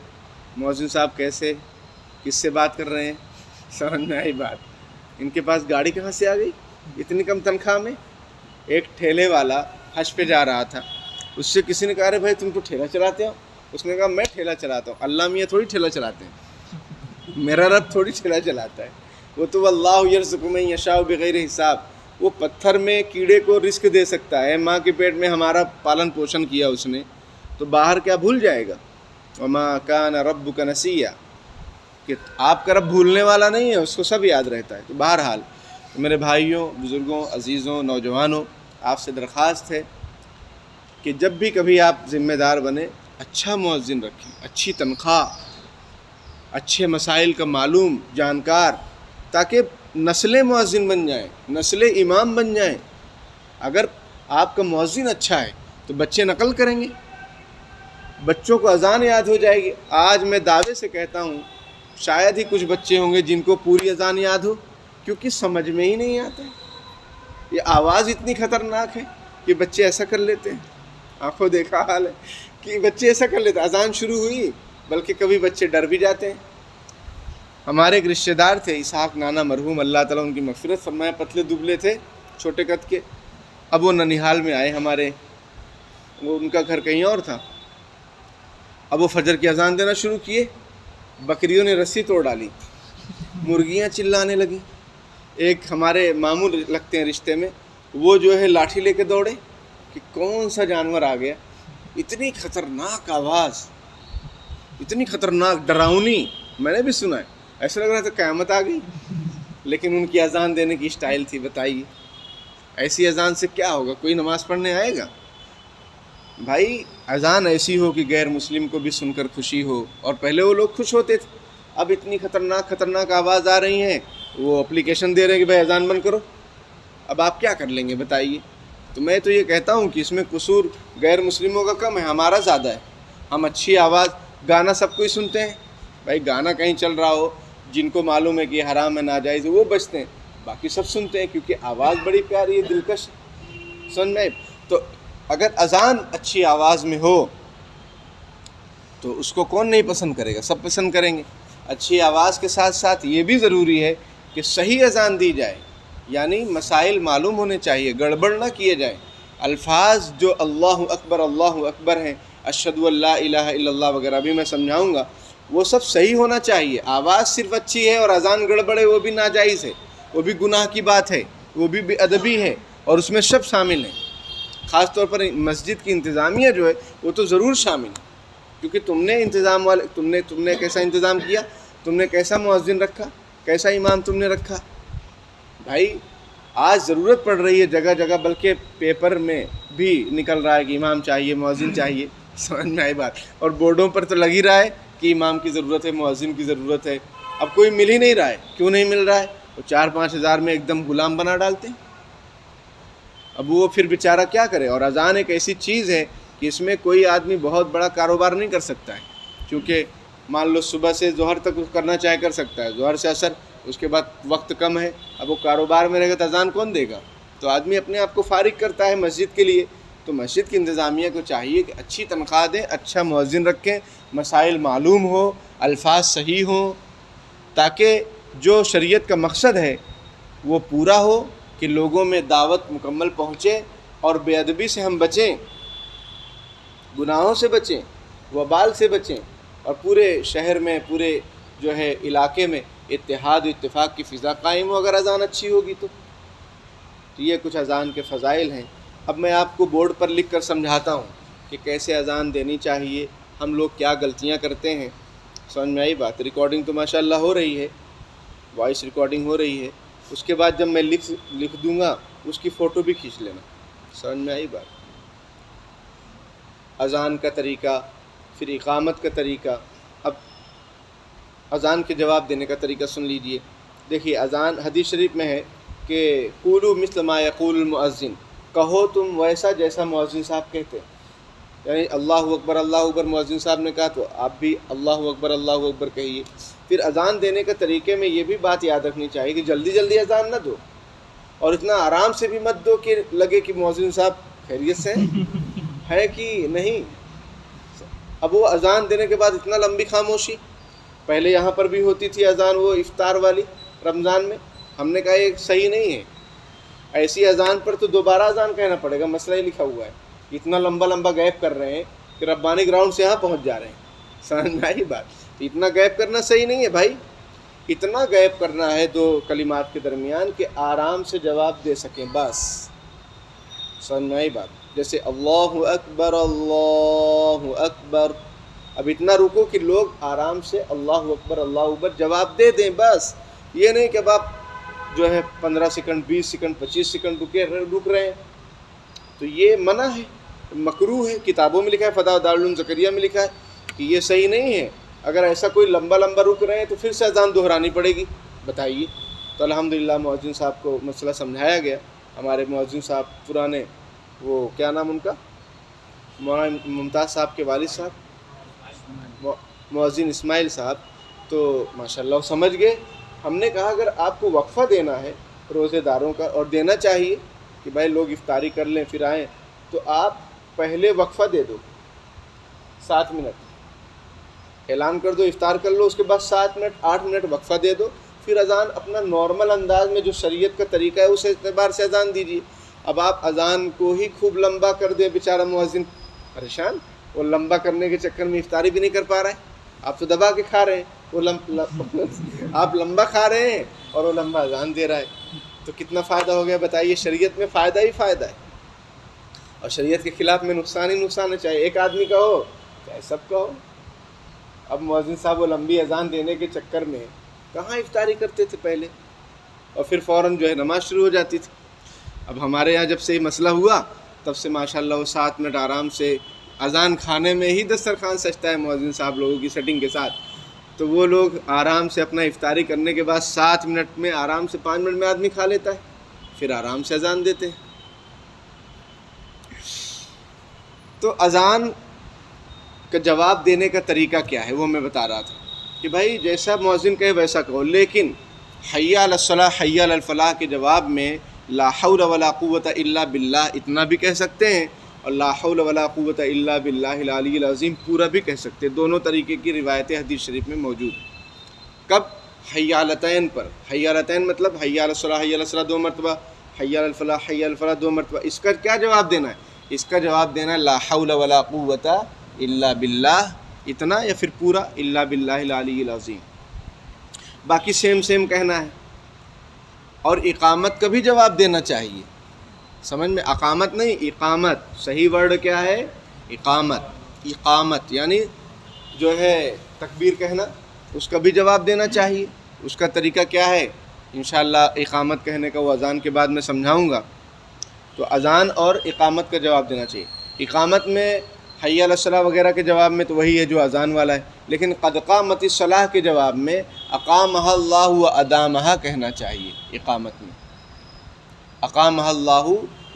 مؤذن صاحب کیسے, کس سے بات کر رہے ہیں. سمجھ میں آئی بات. ان کے پاس گاڑی کہاں سے آ گئی اتنی کم تنخواہ میں؟ ایک ٹھیلے والا حج پہ جا رہا تھا, اس سے کسی نے کہا رے بھائی تم تو ٹھیلا چلاتے ہو. اس نے کہا میں ٹھیلا چلاتا ہوں, اللہ میاں تھوڑی ٹھیلا چلاتے ہیں, میرا رب تھوڑی ٹھیلا چلاتا ہے. وہ تو اللہ یرزق من یشاء بغیر حساب. وہ پتھر میں کیڑے کو رزق دے سکتا ہے. ماں کے پیٹ میں ہمارا پالن پوشن کیا اس نے, تو باہر کیا بھول جائے گا؟ وما کان ربک نسیا, کہ آپ کا رب بھولنے والا نہیں ہے, اس کو سب یاد رہتا ہے. تو بہرحال میرے بھائیوں, بزرگوں, عزیزوں, نوجوانوں, آپ سے درخواست ہے کہ جب بھی کبھی آپ ذمہ دار بنیں, اچھا مؤذن رکھیں, اچھی تنخواہ, اچھے مسائل کا معلوم جانکار, تاکہ نسلیں مؤذن بن جائیں, نسلیں امام بن جائیں. اگر آپ کا مؤذن اچھا ہے تو بچے نقل کریں گے, بچوں کو اذان یاد ہو جائے گی. آج میں دعوے سے کہتا ہوں شاید ہی کچھ بچے ہوں گے جن کو پوری اذان یاد ہو, کیونکہ سمجھ میں ہی نہیں آتا. یہ آواز اتنی خطرناک ہے کہ بچے ایسا کر لیتے ہیں. آنکھوں دیکھا حال ہے کہ بچے ایسا کر لیتے ہیں. اذان شروع ہوئی, بلکہ کبھی بچے ڈر بھی جاتے ہیں. ہمارے ایک رشتہ دار تھے, اسحاق نانا مرحوم, اللہ تعالیٰ ان کی مغفرت فرمائے. پتلے دبلے تھے, چھوٹے قد کے. اب وہ ننیحال میں آئے ہمارے, وہ ان کا گھر کہیں اور تھا. اب وہ فجر کی اذان دینا شروع کیے, بکریوں نے رسی توڑ ڈالی, مرغیاں چلانے لگیں. ایک ہمارے ماموں لگتے ہیں رشتے میں, وہ جو ہے لاٹھی لے کے دوڑے کہ کون سا جانور آ گیا. اتنی خطرناک آواز, اتنی خطرناک, ڈراؤنی. میں نے بھی سنا ہے, ایسا لگ رہا تھا قیامت آ گئی. لیکن ان کی اذان دینے کی اسٹائل تھی. بتائیے ایسی اذان سے کیا ہوگا؟ کوئی نماز پڑھنے آئے گا؟ بھائی اذان ایسی ہو کہ غیر مسلم کو بھی سن کر خوشی ہو. اور پہلے وہ لوگ خوش ہوتے تھے, اب اتنی خطرناک آواز آ رہی ہیں, وہ اپلیکیشن دے رہے ہیں کہ بھائی اذان بند کرو. اب آپ کیا کر لیں گے بتائیے؟ تو میں تو یہ کہتا ہوں کہ اس میں قصور غیر مسلموں کا کم ہے, ہمارا زیادہ ہے. ہم اچھی آواز, گانا سب کوئی سنتے ہیں. بھائی گانا کہیں چل رہا ہو, جن کو معلوم ہے کہ یہ حرام ہے, ناجائز ہے, وہ بچتے ہیں. باقی سب سنتے ہیں کیونکہ آواز بڑی پیاری ہے, دلکش. سن میں تو اگر اذان اچھی آواز میں ہو تو اس کو کون نہیں پسند کرے گا؟ سب پسند کریں گے. اچھی آواز کے ساتھ ساتھ یہ بھی ضروری ہے کہ صحیح اذان دی جائے, یعنی مسائل معلوم ہونے چاہیے, گڑبڑ نہ کیے جائیں. الفاظ جو اللہ اکبر ہیں, اشہد ان لا الہ الا اللہ وغیرہ بھی میں سمجھاؤں گا, وہ سب صحیح ہونا چاہیے. آواز صرف اچھی ہے اور اذان گڑبڑ ہے, وہ بھی ناجائز ہے, وہ بھی گناہ کی بات ہے, وہ بھی بے ادبی ہے, اور اس میں سب شامل ہیں. خاص طور پر مسجد کی انتظامیہ جو ہے وہ تو ضرور شامل ہے, کیونکہ تم نے انتظام والے, تم نے کیسا انتظام کیا, تم نے کیسا مؤذن رکھا, کیسا امام تم نے رکھا. بھائی آج ضرورت پڑ رہی ہے جگہ جگہ, بلکہ پیپر میں بھی نکل رہا ہے کہ امام چاہیے, مؤذن چاہیے. سمجھ میں آئی بات. اور بورڈوں پر تو لگ ہی رہا ہے کہ امام کی ضرورت ہے, مؤذن کی ضرورت ہے. اب کوئی مل ہی نہیں رہا ہے. کیوں نہیں مل رہا ہے؟ وہ 4-5 ہزار میں ایک دم غلام بنا ڈالتے ہیں. اب وہ پھر بیچارہ کیا کرے؟ اور اذان ایک ایسی چیز ہے کہ اس میں کوئی آدمی بہت بڑا کاروبار نہیں کر سکتا ہے, کیونکہ مان لو صبح سے ظہر تک کرنا چاہے کر سکتا ہے, ظہر سے عصر, اس کے بعد وقت کم ہے. اب وہ کاروبار میں رہے گا تو اذان کون دے گا؟ تو آدمی اپنے آپ کو فارغ کرتا ہے مسجد کے لیے. تو مسجد کی انتظامیہ کو چاہیے کہ اچھی تنخواہ دیں, اچھا مؤذن رکھیں, مسائل معلوم ہو, الفاظ صحیح ہوں, تاکہ جو شریعت کا مقصد ہے وہ پورا ہو, کہ لوگوں میں دعوت مکمل پہنچے, اور بے ادبی سے ہم بچیں، گناہوں سے بچیں، وبال سے بچیں، اور پورے شہر میں، پورے جو ہے علاقے میں اتحاد و اتفاق کی فضا قائم ہو اگر اذان اچھی ہوگی تو یہ کچھ اذان کے فضائل ہیں۔ اب میں آپ کو بورڈ پر لکھ کر سمجھاتا ہوں کہ کیسے اذان دینی چاہیے، ہم لوگ کیا غلطیاں کرتے ہیں۔ سمجھ میں آئی بات؟ ریکارڈنگ تو ماشاءاللہ ہو رہی ہے، وائس ریکارڈنگ ہو رہی ہے، اس کے بعد جب میں لکھ دوں گا اس کی فوٹو بھی کھینچ لینا۔ سمجھ میں آئی بات؟ اذان کا طریقہ، پھر اقامت کا طریقہ۔ اب اذان کے جواب دینے کا طریقہ سن لیجئے۔ دیکھیے اذان حدیث شریف میں ہے کہ قولوا مثل ما یقول المؤذن، کہو تم ویسا جیسا مؤذن صاحب کہتے ہیں، یعنی اللہ اکبر مؤذن صاحب نے کہا تو آپ بھی اللہ اکبر کہیے۔ پھر اذان دینے کے طریقے میں یہ بھی بات یاد رکھنی چاہیے کہ جلدی جلدی اذان نہ دو، اور اتنا آرام سے بھی مت دو کہ لگے کہ مؤذن صاحب خیریت سے ہے کہ نہیں۔ اب وہ اذان دینے کے بعد اتنا لمبی خاموشی، پہلے یہاں پر بھی ہوتی تھی اذان وہ افطار والی رمضان میں، ہم نے کہا یہ صحیح نہیں ہے، ایسی اذان پر تو دوبارہ اذان کہنا پڑے گا، مسئلہ ہی لکھا ہوا ہے۔ اتنا لمبا گیپ کر رہے ہیں کہ ربانی گراؤنڈ سے یہاں پہنچ جا رہے ہیں۔ سمجھ میں آئی بات؟ اتنا گیپ کرنا صحیح نہیں ہے بھائی، اتنا گیپ کرنا ہے دو کلمات کے درمیان کہ آرام سے جواب دے سکیں بس۔ سمجھ میں آئی بات؟ جیسے اللہ اکبر اللہ اکبر، اب اتنا رکو کہ لوگ آرام سے اللہ اکبر جواب دے دیں بس، یہ نہیں کہ اب آپ جو ہے 15 سیکنڈ 20 سیکنڈ 25 سیکنڈ رک رہے ہیں، تو یہ منع ہے، مکروہ ہے، کتابوں میں لکھا ہے، فتاوی دارالعلوم زکریا میں لکھا ہے کہ یہ صحیح نہیں ہے۔ اگر ایسا کوئی لمبا رک رہے ہیں تو پھر سے اذان دہرانی پڑے گی، بتائیے۔ تو الحمدللہ مؤذن صاحب کو مسئلہ سمجھایا گیا، ہمارے مؤذن صاحب پرانے، وہ کیا نام ان کا، مولانا ممتاز صاحب کے والد صاحب مؤذن اسماعیل صاحب، تو ماشاءاللہ وہ سمجھ گئے۔ ہم نے کہا اگر آپ کو وقفہ دینا ہے روزے داروں کا، اور دینا چاہیے کہ بھائی لوگ افطاری کر لیں پھر آئیں، تو آپ پہلے وقفہ دے دو 7 منٹ، اعلان کر دو افطار کر لو، اس کے بعد 7 منٹ 8 منٹ وقفہ دے دو، پھر اذان اپنا نارمل انداز میں جو شریعت کا طریقہ ہے اس اعتبار سے اذان دیجیے۔ اب آپ اذان کو ہی خوب لمبا کر دیں، بیچارہ مؤذن پریشان، وہ لمبا کرنے کے چکر میں افطاری بھی نہیں کر پا رہا ہے، آپ تو دبا کے کھا رہے ہیں، وہ آپ لمبا کھا رہے ہیں اور وہ لمبا اذان دے رہا ہے، تو کتنا فائدہ ہو گیا بتائیے؟ شریعت میں فائدہ ہی فائدہ ہے، اور شریعت کے خلاف میں نقصان ہی نقصان ہے، چاہے ایک آدمی کا ہو چاہے سب کا ہو۔ اب مؤذن صاحب وہ لمبی اذان دینے کے چکر میں کہاں افطاری کرتے تھے پہلے، اور پھر فوراً جو ہے نماز شروع ہو جاتی تھی۔ اب ہمارے یہاں جب سے یہ مسئلہ ہوا تب سے ماشاءاللہ وہ 7 منٹ آرام سے، اذان کھانے میں ہی دسترخوان سجتا ہے مؤذن صاحب لوگوں کی سیٹنگ کے ساتھ، تو وہ لوگ آرام سے اپنا افطاری کرنے کے بعد 7 منٹ میں آرام سے 5 منٹ میں آدمی کھا لیتا ہے، پھر آرام سے اذان دیتے ہیں۔ تو اذان کا جواب دینے کا طریقہ کیا ہے وہ میں بتا رہا تھا کہ بھائی جیسا مؤذن کہے ویسا کہو، لیکن حی علی الصلاۃ حی علی الفلاح کے جواب میں لا حول ولا قوت الا باللہ اتنا بھی کہہ سکتے ہیں، اور لا حول ولا قوت الا باللہ العلی العظیم پورا بھی کہہ سکتے ہیں۔ دونوں طریقے کی روایتیں حدیث شریف میں موجود ہیں۔ کب؟ حی علتین پر۔ حی علتین مطلب حی علی الصلاۃ حی علی الصلاۃ 2 مرتبہ، حی علی الفلاح حی علی الفلاح 2 مرتبہ۔ اس کا کیا جواب دینا ہے؟ اس کا جواب دینا ہے لا حول ولا قوت الا باللہ اتنا، یا پھر پورا الا باللہ العلی العظیم، باقی سیم کہنا ہے۔ اور اقامت کا بھی جواب دینا چاہیے، سمجھ میں؟ اقامت نہیں، اقامت، صحیح ورڈ کیا ہے؟ اقامت یعنی جو ہے تکبیر کہنا، اس کا بھی جواب دینا چاہیے۔ اس کا طریقہ کیا ہے؟ انشاءاللہ اقامت کہنے کا وہ اذان کے بعد میں سمجھاؤں گا۔ تو اذان اور اقامت کا جواب دینا چاہیے۔ اقامت میں حی علی الصلاۃ وغیرہ کے جواب میں تو وہی ہے جو اذان والا ہے، لیکن قد قامت الصلاۃ کے جواب میں اقامہ اللہ و ادامہ کہنا چاہیے۔ اقامت میں اقامہ اللہ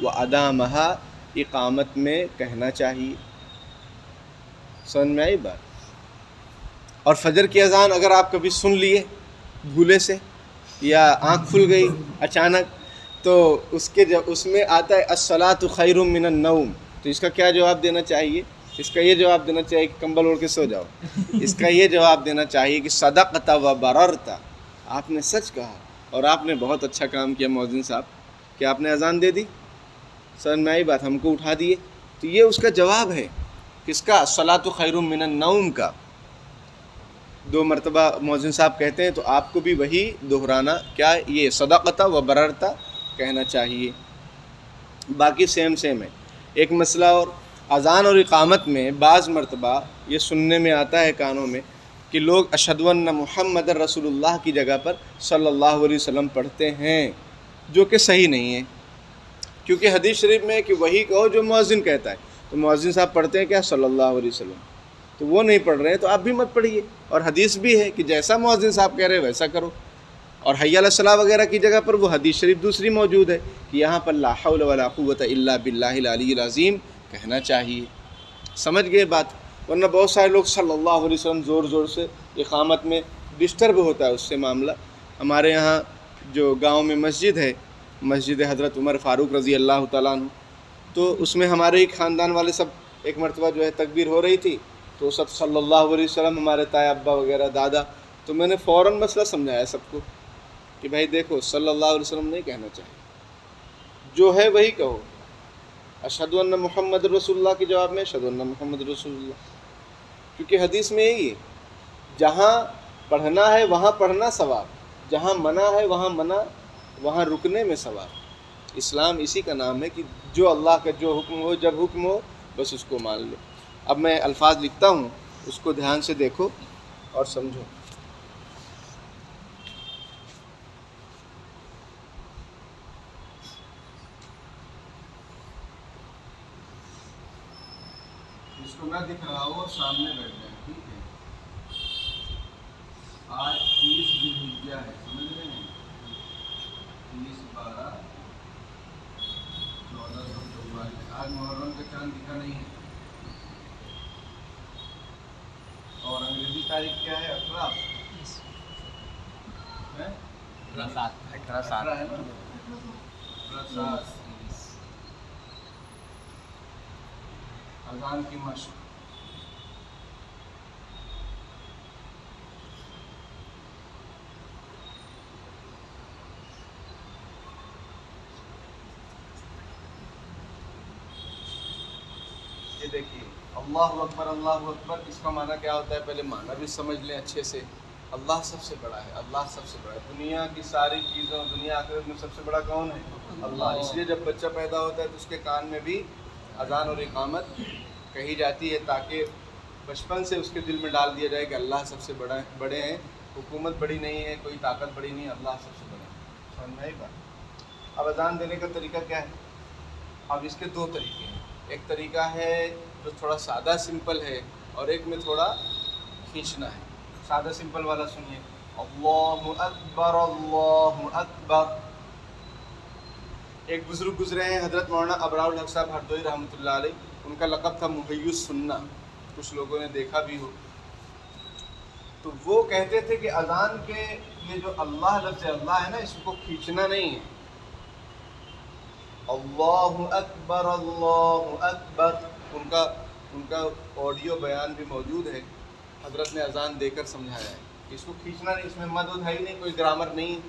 و ادامہ اقامت میں کہنا چاہیے۔ سمجھ میں آئی بات؟ اور فجر کی اذان اگر آپ کبھی سن لیے بھولے سے، یا آنکھ کھل گئی اچانک، تو اس میں آتا ہے الصلاۃ خیر من النوم، تو اس کا کیا جواب دینا چاہیے؟ اس کا یہ جواب دینا چاہیے کہ کمبل اوڑھ کے سو جاؤ۔ اس کا یہ جواب دینا چاہیے کہ صدقت و بررت، آپ نے سچ کہا اور آپ نے بہت اچھا کام کیا مؤذن صاحب کہ آپ نے اذان دے دی۔ سمجھ میں آئی بات؟ ہم کو اٹھا دیے. تو یہ اس کا جواب ہے کس کا؟ الصلاۃ خیر من النوم کا. 2 مرتبہ مؤذن صاحب کہتے ہیں تو آپ کو بھی وہی دہرانا، کیا یہ صدقتا و بررتا کہنا چاہیے. باقی سیم ہے. ایک مسئلہ اور، اذان اور اقامت میں بعض مرتبہ یہ سننے میں آتا ہے کانوں میں کہ لوگ اشہد ان محمد رسول اللہ کی جگہ پر صلی اللہ علیہ وسلم پڑھتے ہیں، جو کہ صحیح نہیں ہے. کیونکہ حدیث شریف میں ہے کہ وہی کہو جو مؤذن کہتا ہے. تو مؤذن صاحب پڑھتے ہیں کیا؟ صلی اللہ علیہ وسلم. تو وہ نہیں پڑھ رہے ہیں تو آپ بھی مت پڑھیے. اور حدیث بھی ہے کہ جیسا مؤذن صاحب کہہ رہے ہیں ویسا کرو. اور حی علی الصلاۃ وغیرہ کی جگہ پر وہ حدیث شریف دوسری موجود ہے کہ یہاں پر لا حول ولا قوۃ الا باللہ العلی العظیم کہنا چاہیے. سمجھ گئے بات؟ ورنہ بہت سارے لوگ صلی اللہ علیہ وسلم زور زور سے اقامت میں ڈسٹرب ہوتا ہے اس سے معاملہ. ہمارے یہاں جو گاؤں میں مسجد ہے، مسجد حضرت عمر فاروق رضی اللہ تعالیٰ عنہ، تو اس میں ہمارے ہی خاندان والے سب ایک مرتبہ جو ہے تکبیر ہو رہی تھی تو سب صلی اللہ علیہ وسلم، ہمارے تایا ابا وغیرہ دادا. تو میں نے فوراً مسئلہ سمجھایا سب کو کہ بھائی دیکھو صلی اللہ علیہ وسلم نہیں کہنا چاہیے، جو ہے وہی کہو. اشہد ان محمد رسول اللہ کے جواب میں اشہد ان محمد رسول اللہ. کیونکہ حدیث میں یہی ہے، جہاں پڑھنا ہے وہاں پڑھنا ثواب، جہاں منع ہے وہاں رکنے میں ثواب. اسلام اسی کا نام ہے کہ جو اللہ کا جو حکم ہو، جب حکم ہو بس اس کو مان لو. اب میں الفاظ لکھتا ہوں، اس کو دھیان سے دیکھو اور سمجھو. جس کو نہ دکھ رہا ہو سامنے بیٹھ جائیں، ٹھیک ہے؟ آج 30 ذوالحجہ ہے، سمجھ رہے ہیں؟ 30/12/1444. آج محرم کا چاند دکھا نہیں ہے. اور انگریزی تاریخ کیا ہے؟ 18 ہے نا؟ 18/7. اذان کی مشق. یہ دیکھیے، اللہ اکبر اللہ اکبر، اس کا معنی کیا ہوتا ہے؟ پہلے معنی بھی سمجھ لیں اچھے سے. اللہ سب سے بڑا ہے، اللہ سب سے بڑا ہے. دنیا کی ساری چیزوں، دنیا آخرت میں سب سے بڑا کون ہے؟ اللہ. اس لیے جب بچہ پیدا ہوتا ہے تو اس کے کان میں بھی اذان اور اقامت کہی جاتی ہے، تاکہ بچپن سے اس کے دل میں ڈال دیا جائے کہ اللہ سب سے بڑے ہیں، حکومت بڑی نہیں ہے، کوئی طاقت بڑی نہیں ہے، اللہ سب سے بڑا ہے. سمجھ میں آئی بات؟ اب اذان دینے کا طریقہ کیا ہے؟ اب اس کے 2 طریقے ہیں. ایک طریقہ ہے جو تھوڑا سادہ سمپل ہے، اور ایک میں تھوڑا کھینچنا ہے. سادہ سمپل والا سنیے. اللہ اکبر اللہ اکبر. ایک بزرگ گزرے ہیں حضرت مولانا ابرار الحق صاحب ہردوئی رحمۃ اللہ علیہ، ان کا لقب تھا محی السنہ، کچھ لوگوں نے دیکھا بھی ہو. تو وہ کہتے تھے کہ اذان کے یہ جو اللہ لفظ اللہ ہے نا، اس کو کھینچنا نہیں ہے. اللہ اکبر اللہ اکبر. ان کا آڈیو بیان بھی موجود ہے. حضرت نے اذان دے کر سمجھایا ہے کہ اس کو کھینچنا نہیں، اس میں مد ہے ہی نہیں، کوئی گرامر نہیں.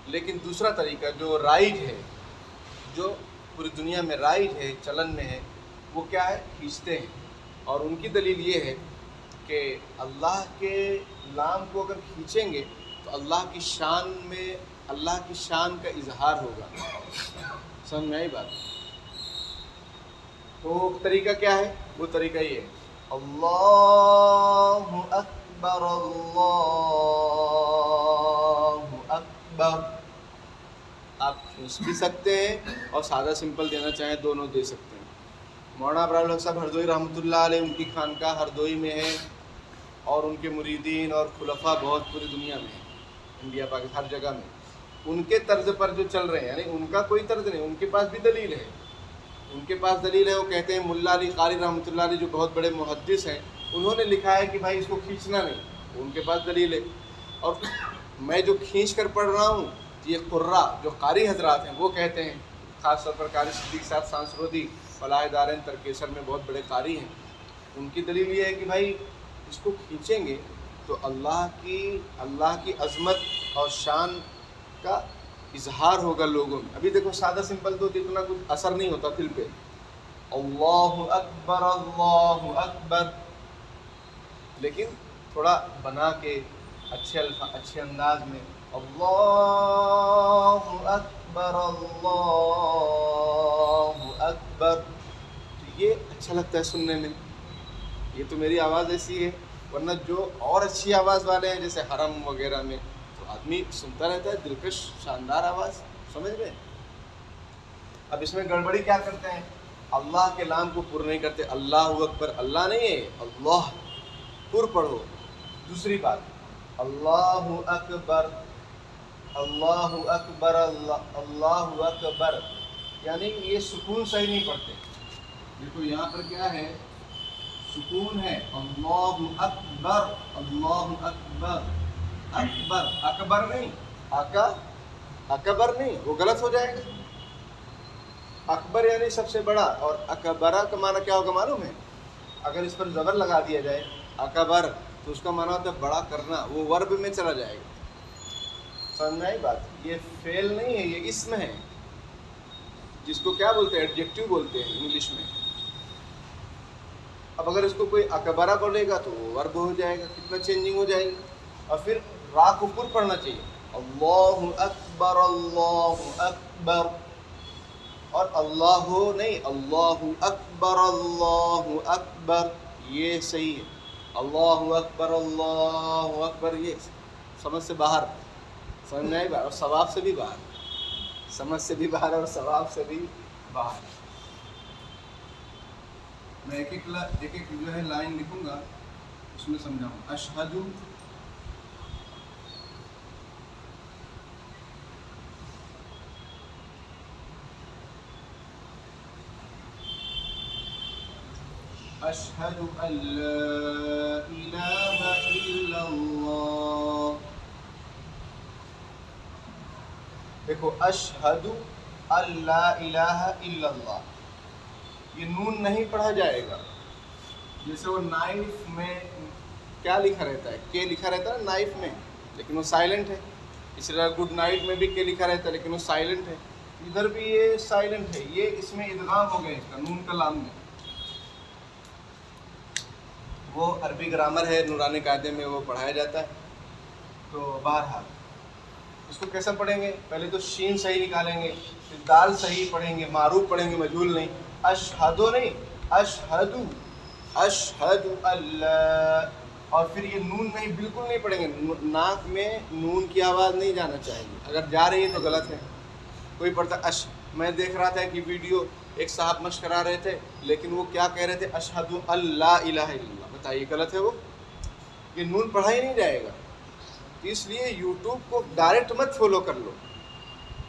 لیکن دوسرا طریقہ جو رائج ہے، جو پوری دنیا میں رائج ہے، چلن میں ہے، وہ کیا ہے؟ کھینچتے ہیں. اور ان کی دلیل یہ ہے کہ اللہ کے نام کو اگر کھینچیں گے تو اللہ کی شان میں اللہ کی شان کا اظہار ہوگا. سمجھ میں آئی بات؟ تو طریقہ کیا ہے؟ وہ طریقہ یہ ہے، اللہ اکبر اللہ اکبر. آپ کھینچ بھی سکتے ہیں اور سادہ سمپل دینا چاہیں دونوں دے سکتے ہیں. مولانا ابرار الحق صاحب ہردوئی رحمۃ اللہ علیہ، ان کی خانقاہ ہردوئی میں ہے، اور ان کے مریدین اور خلفاء بہت پوری دنیا میں ہیں، انڈیا پاکستان ہر جگہ میں. ان کے طرز پر جو چل رہے ہیں، یعنی ان کا کوئی طرز نہیں، ان کے پاس بھی دلیل ہے. ان کے پاس دلیل ہے. وہ کہتے ہیں ملا علی قاری رحمۃ اللہ علیہ جو بہت بڑے محدث ہیں، انہوں نے لکھا ہے کہ بھائی اس کو کھینچنا نہیں. ان کے پاس دلیل ہے. اور میں جو کھینچ کر پڑھ رہا ہوں، یہ قرہ جو قاری حضرات ہیں وہ کہتے ہیں، خاص طور پر قاری صدیق صاحب سانسرودی فلاح دارین ترکیسر میں بہت بڑے قاری ہیں. ان کی دلیل یہ ہے کہ بھائی اس کو کھینچیں گے تو اللہ کی عظمت اور شان کا اظہار ہوگا لوگوں میں. ابھی دیکھو سادہ سمپل تو اتنا کچھ اثر نہیں ہوتا دل پہ. اللہ اکبر اللہ اکبر، لیکن تھوڑا بنا کے اچھے انداز میں اللہ اکبر اللہ اکبر، تو یہ اچھا لگتا ہے سننے میں. یہ تو میری آواز ایسی ہے، ورنہ جو اور اچھی آواز والے ہیں جیسے حرم وغیرہ میں تو آدمی سنتا رہتا ہے، دلکش شاندار آواز. سمجھ گئے؟ اب اس میں گڑبڑی کیا کرتے ہیں؟ اللہ کے نام کو پر نہیں کرتے. اللہ اکبر، اللہ نہیں ہے، اللہ پر پڑھو. دوسری بات، اللہ اکبر اللہ اکبر اللہ اکبر، یعنی یہ سکون صحیح نہیں پڑھتے. دیکھو یہاں پر کیا ہے، سکون ہے، اللہ اکبر اللہ اکبر، اکبر اکبر نہیں، اکبر نہیں، وہ غلط ہو جائے گا. اکبر یعنی سب سے بڑا، اور اکبرہ کا معنی کیا ہوگا معلوم ہے؟ اگر اس پر زبر لگا دیا جائے اکبر تو اس کا معنی ہوتا ہے بڑا کرنا، وہ ورب میں چلا جائے گا. سمجھ میں آئی بات؟ یہ فعل نہیں ہے، یہ اسم ہے، جس کو کیا بولتے ہیں؟ ایڈجیکٹو بولتے ہیں انگلش میں. اب اگر اس کو کوئی اکبرہ بولے گا تو وہ ورب ہو جائے گا، کتنا چینجنگ ہو جائے گی. اور پھر را کو پر پڑھنا چاہیے، اللہ اکبر اللہ اکبر، اور اللہ ہو نہیں، اللہ اکبر اللہ اکبر، یہ صحیح ہے. اللہ اکبر اللہ اکبر، یہ سمجھ سے باہر، سمجھ میں آئی بات؟ اور ثواب سے بھی باہر، سمجھ سے بھی باہر اور ثواب سے بھی باہر. میں ایک ایک جو ہے لائن لکھوں گا، اس میں سمجھاؤں. اشہد اشہد ان لا الہ الا اللہ. دیکھو اشہد ان لا الہ الا اللہ، یہ نون نہیں پڑھا جائے گا. جیسے وہ نائف میں کیا لکھا رہتا ہے؟ کے لکھا رہتا ہے نائف میں، لیکن وہ سائلنٹ ہے. اسی طرح گڈ نائٹ میں بھی کے لکھا رہتا ہے لیکن وہ سائلنٹ ہے. ادھر بھی یہ سائلنٹ ہے، یہ اس میں ادغام ہو گیا اس کا نون کا لام میں. وہ عربی گرامر ہے، نورانی قاعدے میں وہ پڑھایا جاتا ہے. تو بہرحال اس کو کیسا پڑھیں گے؟ پہلے تو شین صحیح نکالیں گے، پھر دال صحیح پڑھیں گے، معروف پڑھیں گے، مجہول نہیں. اشہدو نہیں، اشہدو، اشہد اللہ. اور پھر یہ نون نہیں، بالکل نہیں پڑھیں گے. ناک میں نون کی آواز نہیں جانا چاہیے، اگر جا رہی ہے تو غلط ہے. کوئی پڑھتا میں دیکھ رہا تھا کہ ویڈیو ایک صاحب مشق کرا رہے تھے، لیکن وہ کیا کہہ رہے تھے؟ اشہد ان لا الہ الا اللہ. بتائیے غلط ہے وہ، یہ نون پڑھا ہی نہیں جائے گا. اس لیے یوٹیوب کو ڈائریکٹ مت فالو کر لو،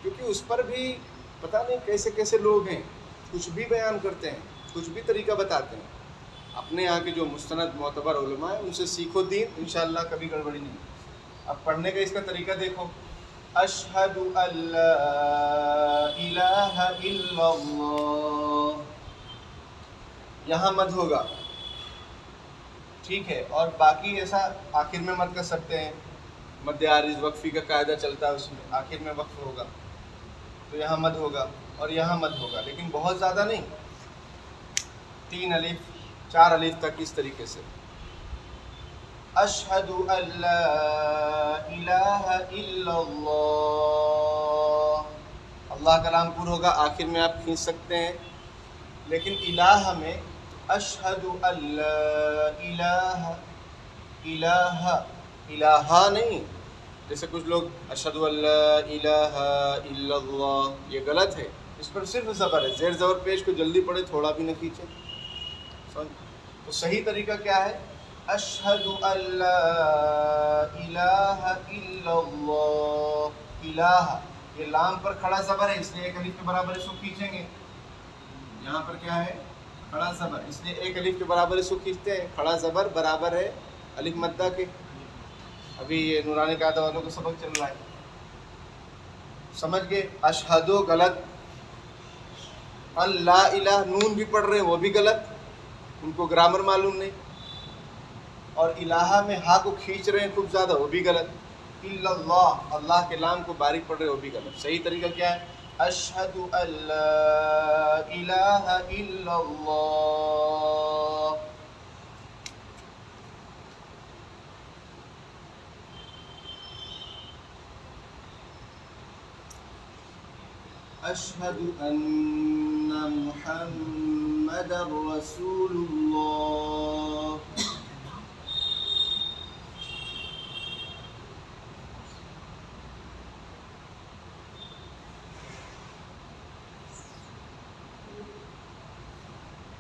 کیونکہ اس پر بھی پتہ نہیں کیسے کیسے لوگ ہیں، کچھ بھی بیان کرتے ہیں، کچھ بھی طریقہ بتاتے ہیں. اپنے یہاں کے جو مستند معتبر علماء ہیں ان سے سیکھو دین، انشاءاللہ کبھی گڑبڑی نہیں. اب پڑھنے کا اس کا طریقہ دیکھو، اشہد ان لا الہ الا اللہ، یہاں مد ہوگا، ٹھیک ہے. اور باقی ایسا آخر میں مد کر سکتے ہیں، مد عارض وقفی کا قاعدہ چلتا ہے، اس میں آخر میں وقف ہوگا تو یہاں مد ہوگا اور یہاں مد ہوگا، لیکن بہت زیادہ نہیں، 3 الف 4 الف تک اس طریقے سے. اشہد ان لا الہ الا اللہ، اللہ کا نام پر ہوگا، آخر میں آپ کھینچ سکتے ہیں. لیکن الہ میں اشہد ان لا الہ، الہ الہ نہیں. جیسے کچھ لوگ اشہد ان لا الہ الا اللہ، یہ غلط ہے. اس پر صرف زبر ہے، زیر زبر پیش کو جلدی پڑھے، تھوڑا بھی نہ کھینچے. تو صحیح طریقہ کیا ہے؟ اشہد ان لا الہ الا اللہ. الہ یہ لام پر کھڑا زبر ہے، اس لیے 1 الف کے برابر اس کو کھینچیں گے. یہاں پر کیا ہے؟ کھڑا زبر، اس لیے 1 الف کے برابر اس کو کھینچتے ہیں. کھڑا زبر برابر ہے الف مدہ کے. ابھی یہ نورانی قاعدہ والوں کو سبق چل رہا ہے، سمجھ گئے؟ اشہدو غلط، لا الہ نون بھی پڑھ رہے ہیں وہ بھی غلط، ان کو گرامر معلوم نہیں. اور الہ میں ہا کو کھینچ رہے ہیں خوب زیادہ، وہ بھی غلط. الا اللہ، اللہ کے لام کو باریک پڑھ رہے وہ بھی غلط. صحیح طریقہ کیا ہے؟ اشہد ان لا الہ الا اللہ. اشہد ان محمد رسول اللہ.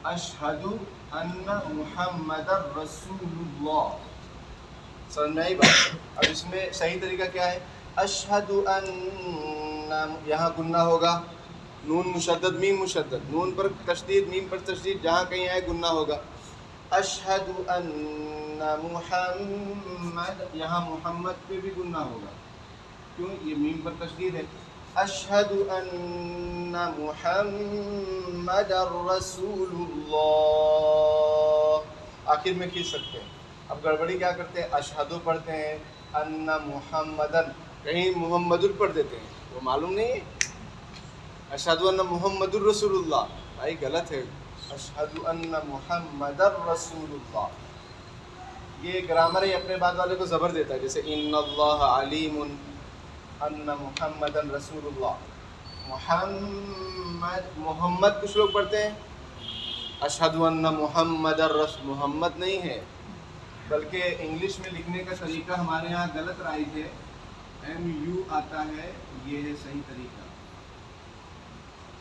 اشہد ان محمد رسول اللہ. سمجھ میں آئی بات؟ اب اس میں صحیح طریقہ کیا ہے؟ اشہد ان، یہاں گنہ ہوگا، نون مشدد میم مشدد، نون پر تشدید میم پر تشدید، جہاں کہیں آئے گنہ ہوگا. اشہد ان محمد، یہاں محمد پہ بھی گنہ ہوگا، کیوں؟ یہ میم پر تشدید ہے. اشہد ان محمد رسول اللہ. آخر میں کھینچ سکتے ہیں. اب گڑبڑی کیا کرتے ہیں؟ اشہدو پڑھتے ہیں، ان محمدن، کہیں محمد پڑھ دیتے ہیں، وہ معلوم نہیں ہے. اشہد ان محمد رسول اللہ، بھائی غلط ہے. اشہد ان محمد رسول اللہ. یہ گرامر ہی اپنے بعد والے کو زبر دیتا ہے، جیسے ان اللہ علیم ان محمدن رسول اللہ. محمد کچھ لوگ پڑھتے ہیں اشہد ان محمد رسول، محمد نہیں ہے، بلکہ انگلش میں لکھنے کا طریقہ ہمارے یہاں غلط رائج ہے، ایم یو آتا ہے، یہ ہے صحیح طریقہ.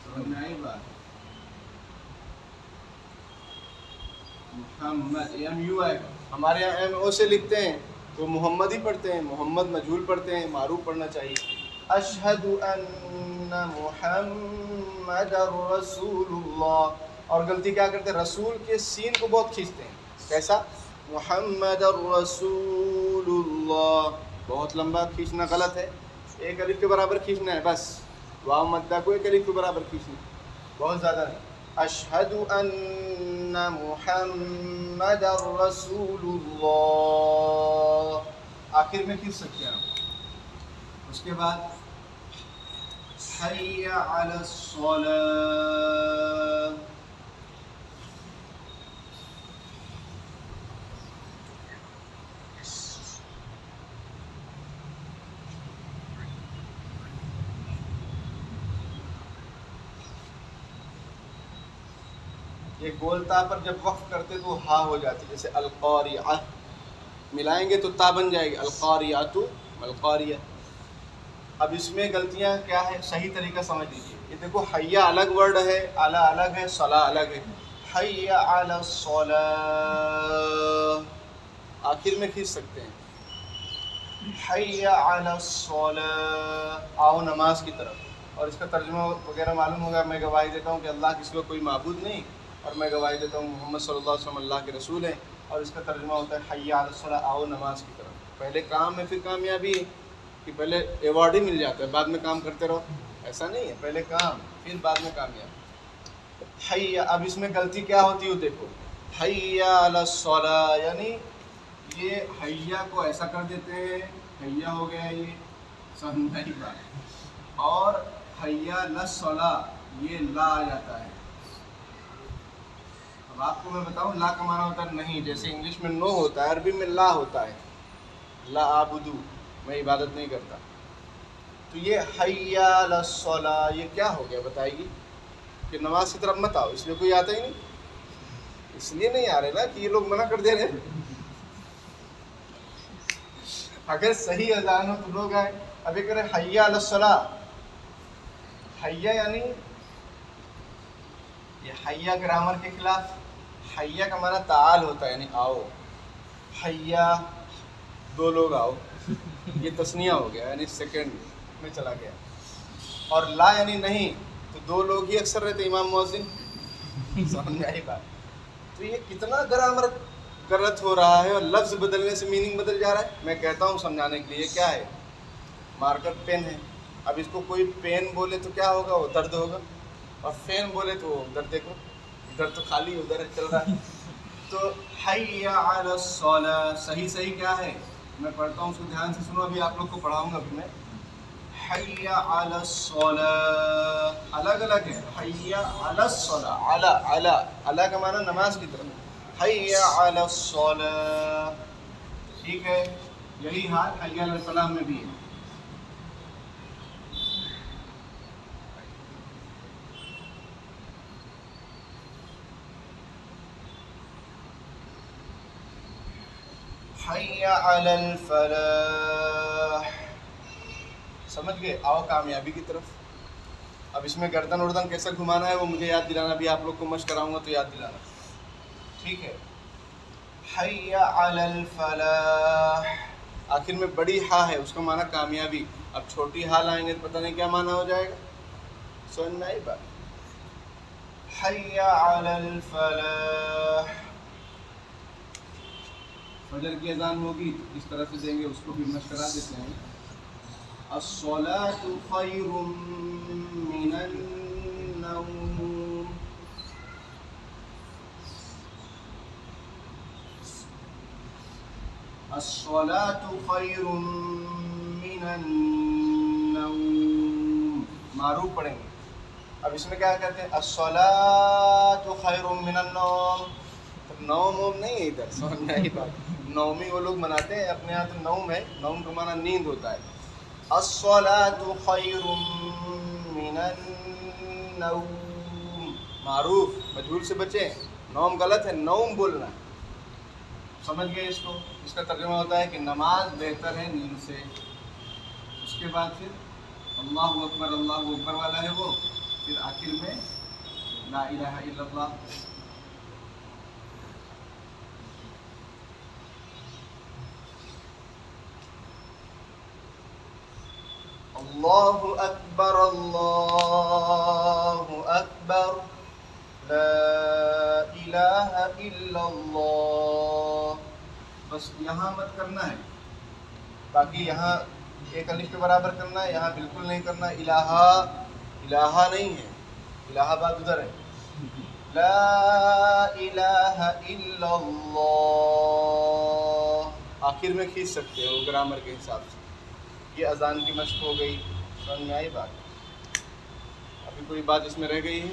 سمجھ میں آئی بات؟ محمد ایم یو ہے، ہمارے یہاں ایم او سے لکھتے ہیں تو محمد ہی پڑھتے ہیں، محمد مجہول پڑھتے ہیں، معروف پڑھنا چاہیے. اشہد ان محمد رسول اللہ. اور غلطی کیا کرتے ہیں؟ رسول کے سین کو بہت کھینچتے ہیں. کیسا؟ محمد رسول اللہ، بہت لمبا کھینچنا غلط ہے. ایک الف کے برابر کھینچنا ہے بس، واو مدہ کو ایک الف کے برابر کھینچنا ہے، بہت زیادہ نہیں. اشہد ان محمد رسول اللہ، آخر میں کھینچ سکتے ہیں آپ. اس کے بعد حی علی الصلاۃ. یہ گول تا پر جب وقف کرتے تو ہا ہو جاتی، جیسے القاریہ، ملائیں گے تو تا بن جائے گی، القاریۃ القاریہ. اب اس میں غلطیاں کیا ہے؟ صحیح طریقہ سمجھ لیجیے. یہ دیکھو حیا الگ ورڈ ہے، اعلیٰ الگ ہے، صلاح الگ ہے. حی علی الصلاۃ، آخر میں کھینچ سکتے ہیں. حی علی الصلاۃ، آؤ نماز کی طرف. اور اس کا ترجمہ وغیرہ معلوم ہوگا. میں گواہی دیتا ہوں کہ اللہ کے سوا کوئی معبود نہیں، اور میں گواہی دیتا ہوں محمد صلی اللہ علیہ وسلم اللہ کے رسول ہیں. اور اس کا ترجمہ ہوتا ہے حی علی الصلاۃ، آؤ نماز کی طرف. پہلے کام ہے پھر کامیابی، کہ پہلے ایوارڈ ہی مل جاتا ہے، بعد میں کام کرتے رہو، ایسا نہیں ہے. پہلے کام پھر بعد میں کامیابی. حی، اب اس میں غلطی کیا ہوتی ہے دیکھو، حی علی الصلاۃ، یعنی یہ حیا کو ایسا کر دیتے ہیں، حیا ہو گیا یہ، سمجھا ہی بات. اور حیا للصلاۃ، یہ لا آ جاتا ہے. اب آپ کو میں بتاؤں لا کا معنی ہوتا ہے نہیں، جیسے انگلش میں نو ہوتا ہے، عربی میں لا ہوتا ہے، لا اعبدو، میں عبادت نہیں کرتا. تو یہ حیا للصلاۃ یہ کیا ہو گیا بتائے گی؟ کہ نماز کی طرف مت آؤ. اس لیے کوئی آتا ہی نہیں، اس لیے نہیں آ رہے نا کہ یہ لوگ منع کر دے رہے ہیں. اگر صحیح اذان ہو تو لوگ آئے. اب یہ کرے حیا علی الصلاۃ، حیا یعنی یہ حیا گرامر کے خلاف. حیا کا معنی تعال ہوتا ہے، یعنی آؤ. حیا دو لوگ آؤ، یہ تسنیہ ہو گیا، یعنی سیکنڈ میں چلا گیا. اور لا یعنی نہیں، تو دو لوگ ہی اکثر رہتے، امام مؤذن. سمجھ میں آئی بات؟ تو یہ کتنا گرامر غلط ہو رہا ہے، اور لفظ بدلنے سے میننگ بدل جا رہا ہے. میں کہتا ہوں سمجھانے کے لیے، کیا ہے؟ مارکر پین ہے. اب اس کو کوئی پین بولے تو کیا ہوگا؟ وہ درد ہوگا. اور فین بولے تو ادھر دیکھو، ادھر تو خالی، ادھر چل رہا ہے. تو حی علی الصلاۃ صحیح کیا ہے؟ میں پڑھتا ہوں، اس کو دھیان سے سنو، ابھی آپ لوگ کو پڑھاؤں گا ابھی میں. حی علی الصلاۃ، الگ الگ ہے. حی علی الصلاۃ، علی کا معنی نماز کی طرف. حی علی الصلاۃ، ٹھیک ہے. یہی حال حی علی الفلاح میں بھی ہے. حی علی الفلاح، سمجھ گئے؟ آؤ کامیابی کی طرف. اب اس میں گردن اردن کیسے گھمانا ہے وہ مجھے یاد دلانا، بھی آپ لوگ کو مشق کراؤں گا تو یاد دلانا، ٹھیک ہے. حی علی الفلاح، آخر میں بڑی ہا ہے، اس کا معنی کامیابی. اب چھوٹی ہا لائیں گے تو پتہ نہیں کیا معنی ہو جائے گا. سمجھ میں آئی بات؟ حی علی الفلاح. فجر کی اذان ہوگی تو کس طرح سے دیں گے اس کو بھی مشق کرا دیتے ہیں. الصلاۃ خیر من النوم، الصلاۃ خیر من النوم، معروف پڑھیں گے. اب اس میں کیا کہتے ہیں؟ الصلاۃ خیر من النوم. نوم ووم نہیں ہے ادھر، سمجھ میں آئی بات؟ نومی وہ لوگ مناتے ہیں، اپنے یہاں تو نوم ہے، نوم کا معنی نیند ہوتا ہے. الصلاۃ خیر من النوم، معروف، مجہول سے بچیں. نوم غلط ہے، نوم بولنا. سمجھ گئے اس کو؟ اس کا ترجمہ ہوتا ہے کہ نماز بہتر ہے نیند سے. اس کے بعد پھر اللہ اکبر، اللہ اکبر والا ہے وہ. پھر آخر میں لا الہ الا اللہ. اللہ اکبر، اللہ اکبر، لا الہ الا اللہ. بس یہاں مت کرنا ہے، باقی یہاں ایک الف کے برابر کرنا ہے، یہاں بالکل نہیں کرنا. الہ نہیں ہے، الہ بات ادھر ہے. لا الہ الا اللہ، آخر میں کھینچ سکتے ہو گرامر کے حساب سے. یہ اذان کی مشق ہو گئی. سمجھ میں آئی بات؟ ابھی کوئی بات اس میں رہ گئی ہے؟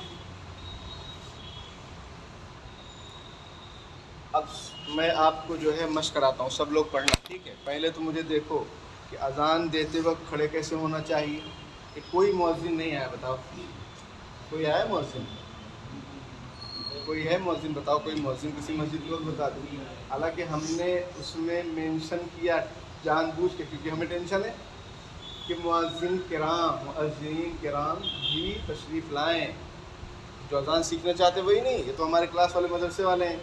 اب میں آپ کو جو ہے مشق کراتا ہوں، سب لوگ پڑھنا، ٹھیک ہے؟ پہلے تو مجھے دیکھو کہ اذان دیتے وقت کھڑے کیسے ہونا چاہیے. کہ کوئی مؤذن نہیں آیا، بتاؤ کوئی آیا مؤذن؟ کوئی ہے مؤذن؟ بتاؤ کوئی مؤذن کسی مسجد کو بتا دوں. حالانکہ ہم نے اس میں مینشن کیا جان بوجھ کے، کیونکہ ہمیں ٹینشن ہے کہ مؤذنین کرام بھی تشریف لائیں. جو اذان سیکھنا چاہتے وہی نہیں، یہ تو ہمارے کلاس والے مدرسے والے ہیں.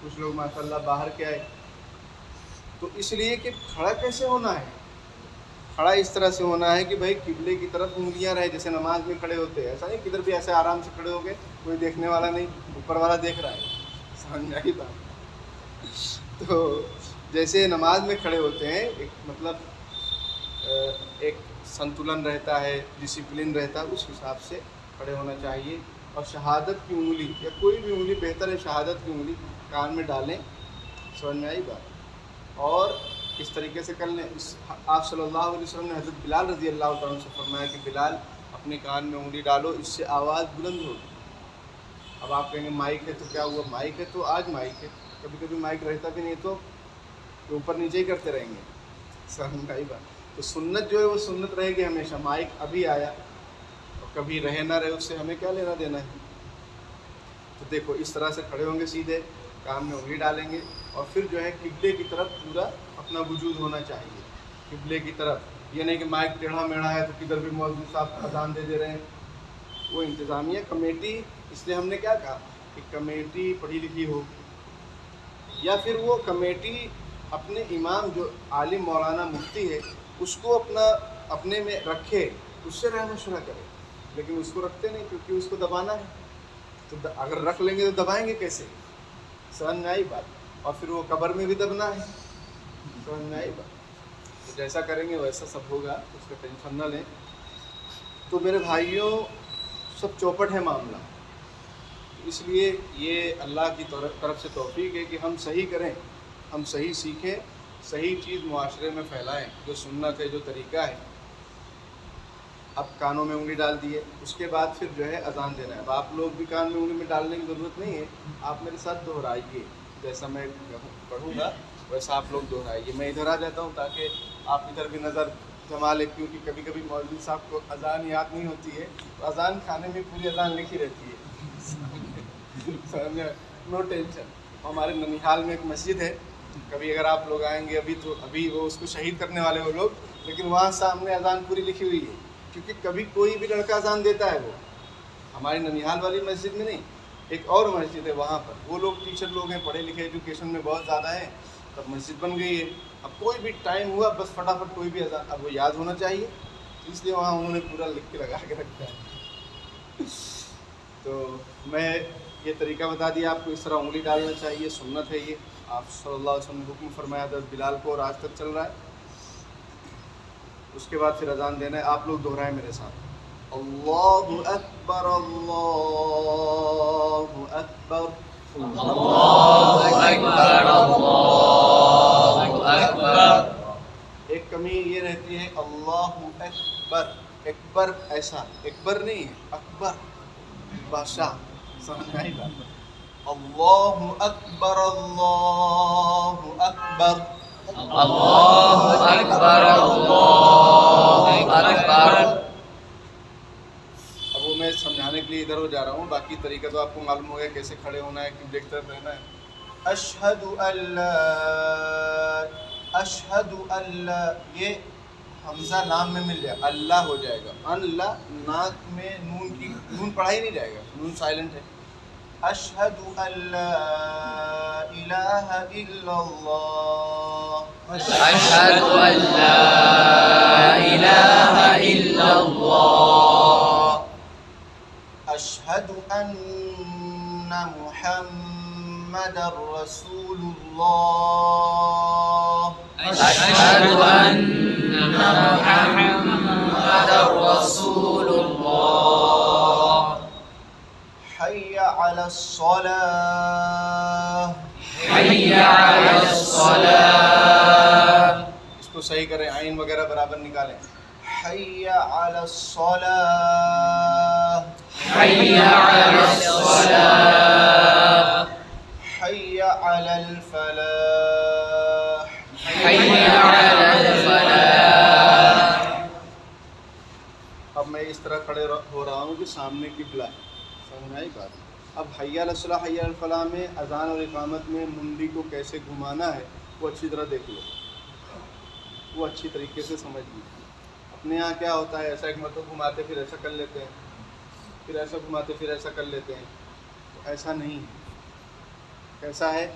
کچھ لوگ ماشاءاللہ باہر کے آئے. تو اس لیے کہ کھڑا کیسے ہونا ہے؟ کھڑا اس طرح سے ہونا ہے کہ بھائی قبلے کی طرف انگلیاں رہے، جیسے نماز میں کھڑے ہوتے ہیں. ایسا نہیں کدھر بھی ایسے آرام سے کھڑے ہو گئے، کوئی دیکھنے والا نہیں، اوپر والا دیکھ رہا ہے. سمجھ میں آئی بات؟ تو جیسے نماز میں کھڑے ہوتے ہیں، ایک مطلب ایک سنتولن رہتا ہے، ڈسپلن رہتا ہے، اس حساب سے کھڑے ہونا چاہیے. اور شہادت کی انگلی یا کوئی بھی انگلی، بہتر ہے شہادت کی انگلی، کان میں ڈالیں. سمجھ میں آئی بات؟ اور اس طریقے سے کر لیں. آپ صلی اللہ علیہ وسلم نے حضرت بلال رضی اللہ تعالیٰ عنہ سے فرمایا کہ بلال اپنے کان میں انگلی ڈالو، اس سے آواز بلند ہوگی. اب آپ کہیں گے مائک ہے تو کیا ہوا؟ مائک ہے تو آج مائک ہے، کبھی کبھی مائک رہتا بھی نہیں تو اوپر نیچے ہی کرتے رہیں گے. سمجھ میں آئی بات؟ تو سنت جو ہے وہ سنت رہے گی ہمیشہ. مائک ابھی آیا اور کبھی رہے نہ رہے، اس سے ہمیں کیا لینا دینا ہے. تو دیکھو اس طرح سے کھڑے ہوں گے سیدھے، کان میں انگلی ڈالیں گے، اور پھر جو ہے قبلے کی طرف پورا اپنا وجود ہونا چاہیے. قبلے کی طرف، یہ نہیں کہ مائک ٹیڑھا میڑھا ہے تو کدھر بھی مولوی صاحب اذان دے رہے ہیں. وہ انتظامیہ کمیٹی، اس لیے ہم نے کیا کہا کہ کمیٹی پڑھی لکھی ہو، یا پھر وہ کمیٹی اپنے امام جو عالم مولانا مفتی ہے اس کو اپنے میں رکھے، اس سے رائے مشورہ کرے. لیکن اس کو رکھتے نہیں کیونکہ اس کو دبانا ہے. تو اگر رکھ لیں گے تو دبائیں گے کیسے؟ سمجھ میں آئی بات؟ اور پھر وہ قبر میں بھی دبنا ہے. سمجھ میں آئی بات؟ تو جیسا کریں گے ویسا سب ہوگا، اس کا ٹینشن نہ لیں. تو میرے بھائیوں، سب چوپٹ ہے معاملہ. اس لیے یہ اللہ کی طرف سے توفیق ہے کہ ہم صحیح کریں، ہم صحیح سیکھیں، صحیح چیز معاشرے میں پھیلائیں، جو سنت ہے، جو طریقہ ہے. اب کانوں میں انگلی ڈال دیے، اس کے بعد پھر جو ہے اذان دینا ہے. اب آپ لوگ بھی کان میں انگلی میں ڈالنے کی ضرورت نہیں ہے، آپ میرے ساتھ دہرائیے. جیسا میں پڑھوں گا ویسا آپ لوگ دہرائیے. میں ادھر آ جاتا ہوں تاکہ آپ ادھر بھی نظر جما لیں، کیونکہ کبھی کبھی مولوی صاحب کو اذان یاد نہیں ہوتی ہے، تو اذان کھانے میں پوری اذان لکھی رہتی ہے. No tension. ہمارے ننیہال میں ایک مسجد ہے، کبھی اگر آپ لوگ آئیں گے ابھی وہ اس کو شہید کرنے والے وہ لوگ، لیکن وہاں سامنے اذان پوری لکھی ہوئی ہے. کیونکہ کبھی کوئی بھی لڑکا اذان دیتا ہے، وہ ہماری ننیہال والی مسجد میں نہیں، ایک اور مسجد ہے وہاں پر. وہ لوگ ٹیچر لوگ ہیں، پڑھے لکھے، ایجوکیشن میں بہت زیادہ ہیں، تب مسجد بن گئی ہے. اب کوئی بھی ٹائم ہوا بس فٹافٹ کوئی بھی اذان، اب وہ یاد ہونا چاہیے، اس لیے وہاں انہوں نے پورا لکھ کے لگا کے رکھا ہے. تو میں یہ طریقہ بتا دیا آپ کو، اس طرح انگلی ڈالنا چاہیے، سنت ہے یہ. آپ صلی اللہ علیہ وسلم نے حکم فرمایا تھا بلال کو، اور آج تک چل رہا ہے. اس کے بعد پھر اذان دینا ہے. آپ لوگ دہرائیں میرے ساتھ. اللہ اکبر اللہ اکبر اللہ اکبر اللہ اکبر. ایک کمی یہ رہتی ہے اللہ اکبر، اکبر ایسا اکبر نہیں ہے، اکبر بادشاہ، سمجھ آئی بات. اللہ اکبر اللہ اکبر اللہ اکبر اللہ اکبر. اب وہ میں سمجھانے کے لیے ادھر ہو جا رہا ہوں، باقی طریقہ تو آپ کو معلوم ہو گیا کیسے کھڑے ہونا ہے، قبلے کی طرف رہنا ہے. اشہد اللہ، اشہد اللہ، یہ حمزہ لام میں مل جائے اللہ ہو جائے گا. اللہ ناک میں نون پڑھا ہی نہیں جائے گا، نون سائلنٹ ہے. اشہد اللہ الہ الا اللہ، اشہد ان لا الہ الا اللہ، اشہد ان محمد رسول اللہ، اشہد ان محمد رسول اللہ، حی علی الصلاة، حی علی الصلاة. اس کو صحیح کریں، عین وغیرہ برابر نکالیں. حی علی الصلاة، حی علی الصلاة، حی علی الفلاح، حی علی الفلاح. اب میں اس طرح کھڑے ہو رہا ہوں کہ سامنے قبلہ ہے، سمجھ آئی بات. اب حی علی الصلاح حی علی الفلاح میں اذان اور اقامت میں منڈی کو کیسے گھمانا ہے وہ اچھی طرح دیکھ لو، وہ اچھی طریقے سے سمجھ لیجیے. اپنے یہاں کیا ہوتا ہے، ایسا ایک مرتبہ گھماتے پھر ایسا کر لیتے ہیں، پھر ایسا گھماتے پھر ایسا کر لیتے ہیں. تو ایسا نہیں ہے. کیسا ہے؟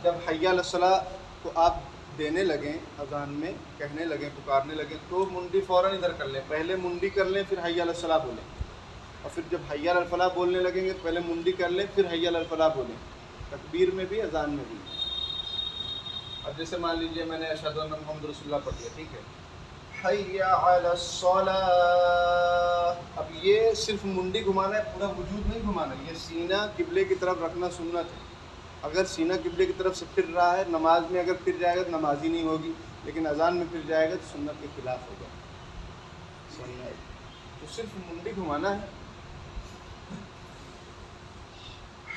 جب حی علی الصلاح کو آپ دینے لگیں، اذان میں کہنے لگیں، پکارنے لگیں، تو منڈی فوراً ادھر کر لیں. پہلے منڈی کر لیں پھر حی علی الصلاح بولیں. اور پھر جب حی علی الفلاح بولنے لگیں گے پہلے منڈی کر لیں پھر حی علی الفلاح بولیں. تکبیر میں بھی، اذان میں بھی. اب جیسے مان لیجئے میں نے اشہد ان محمد رسول اللہ پڑھ دیا، ٹھیک ہے، حی علی الصلاح. اب یہ صرف منڈی گھمانا ہے، پورا وجود نہیں گھمانا. یہ سینہ قبلے کی طرف رکھنا سنت ہے. اگر سینہ قبلے کی طرف سے پھر رہا ہے، نماز میں اگر پھر جائے گا تو نماز ہی نہیں ہوگی، لیکن اذان میں پھر جائے گا تو سنت کے خلاف ہوگا. تو صرف منڈی گھمانا ہے.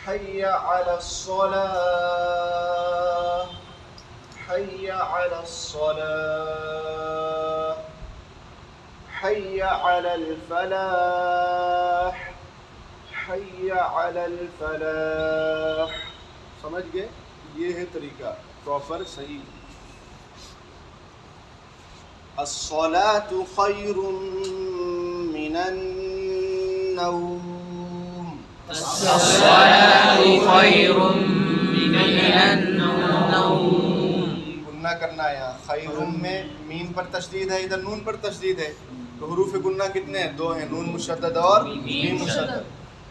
حی علی الصلاح، حی علی الصلاح، حی علی الفلاح، حی علی الفلاح. سمجھ گئے؟ یہ ہے طریقہ پراپر صحیح. الصلاة خیر من النوم، الصلاة خیر من النوم. گنہ کرنا ہے یہاں. خیرم میں میم پر تشدید ہے، ادھر نون پر تشدید ہے. تو حروف گنہ کتنے ہیں؟ دو ہیں، نون مشدد اور میم مشدد.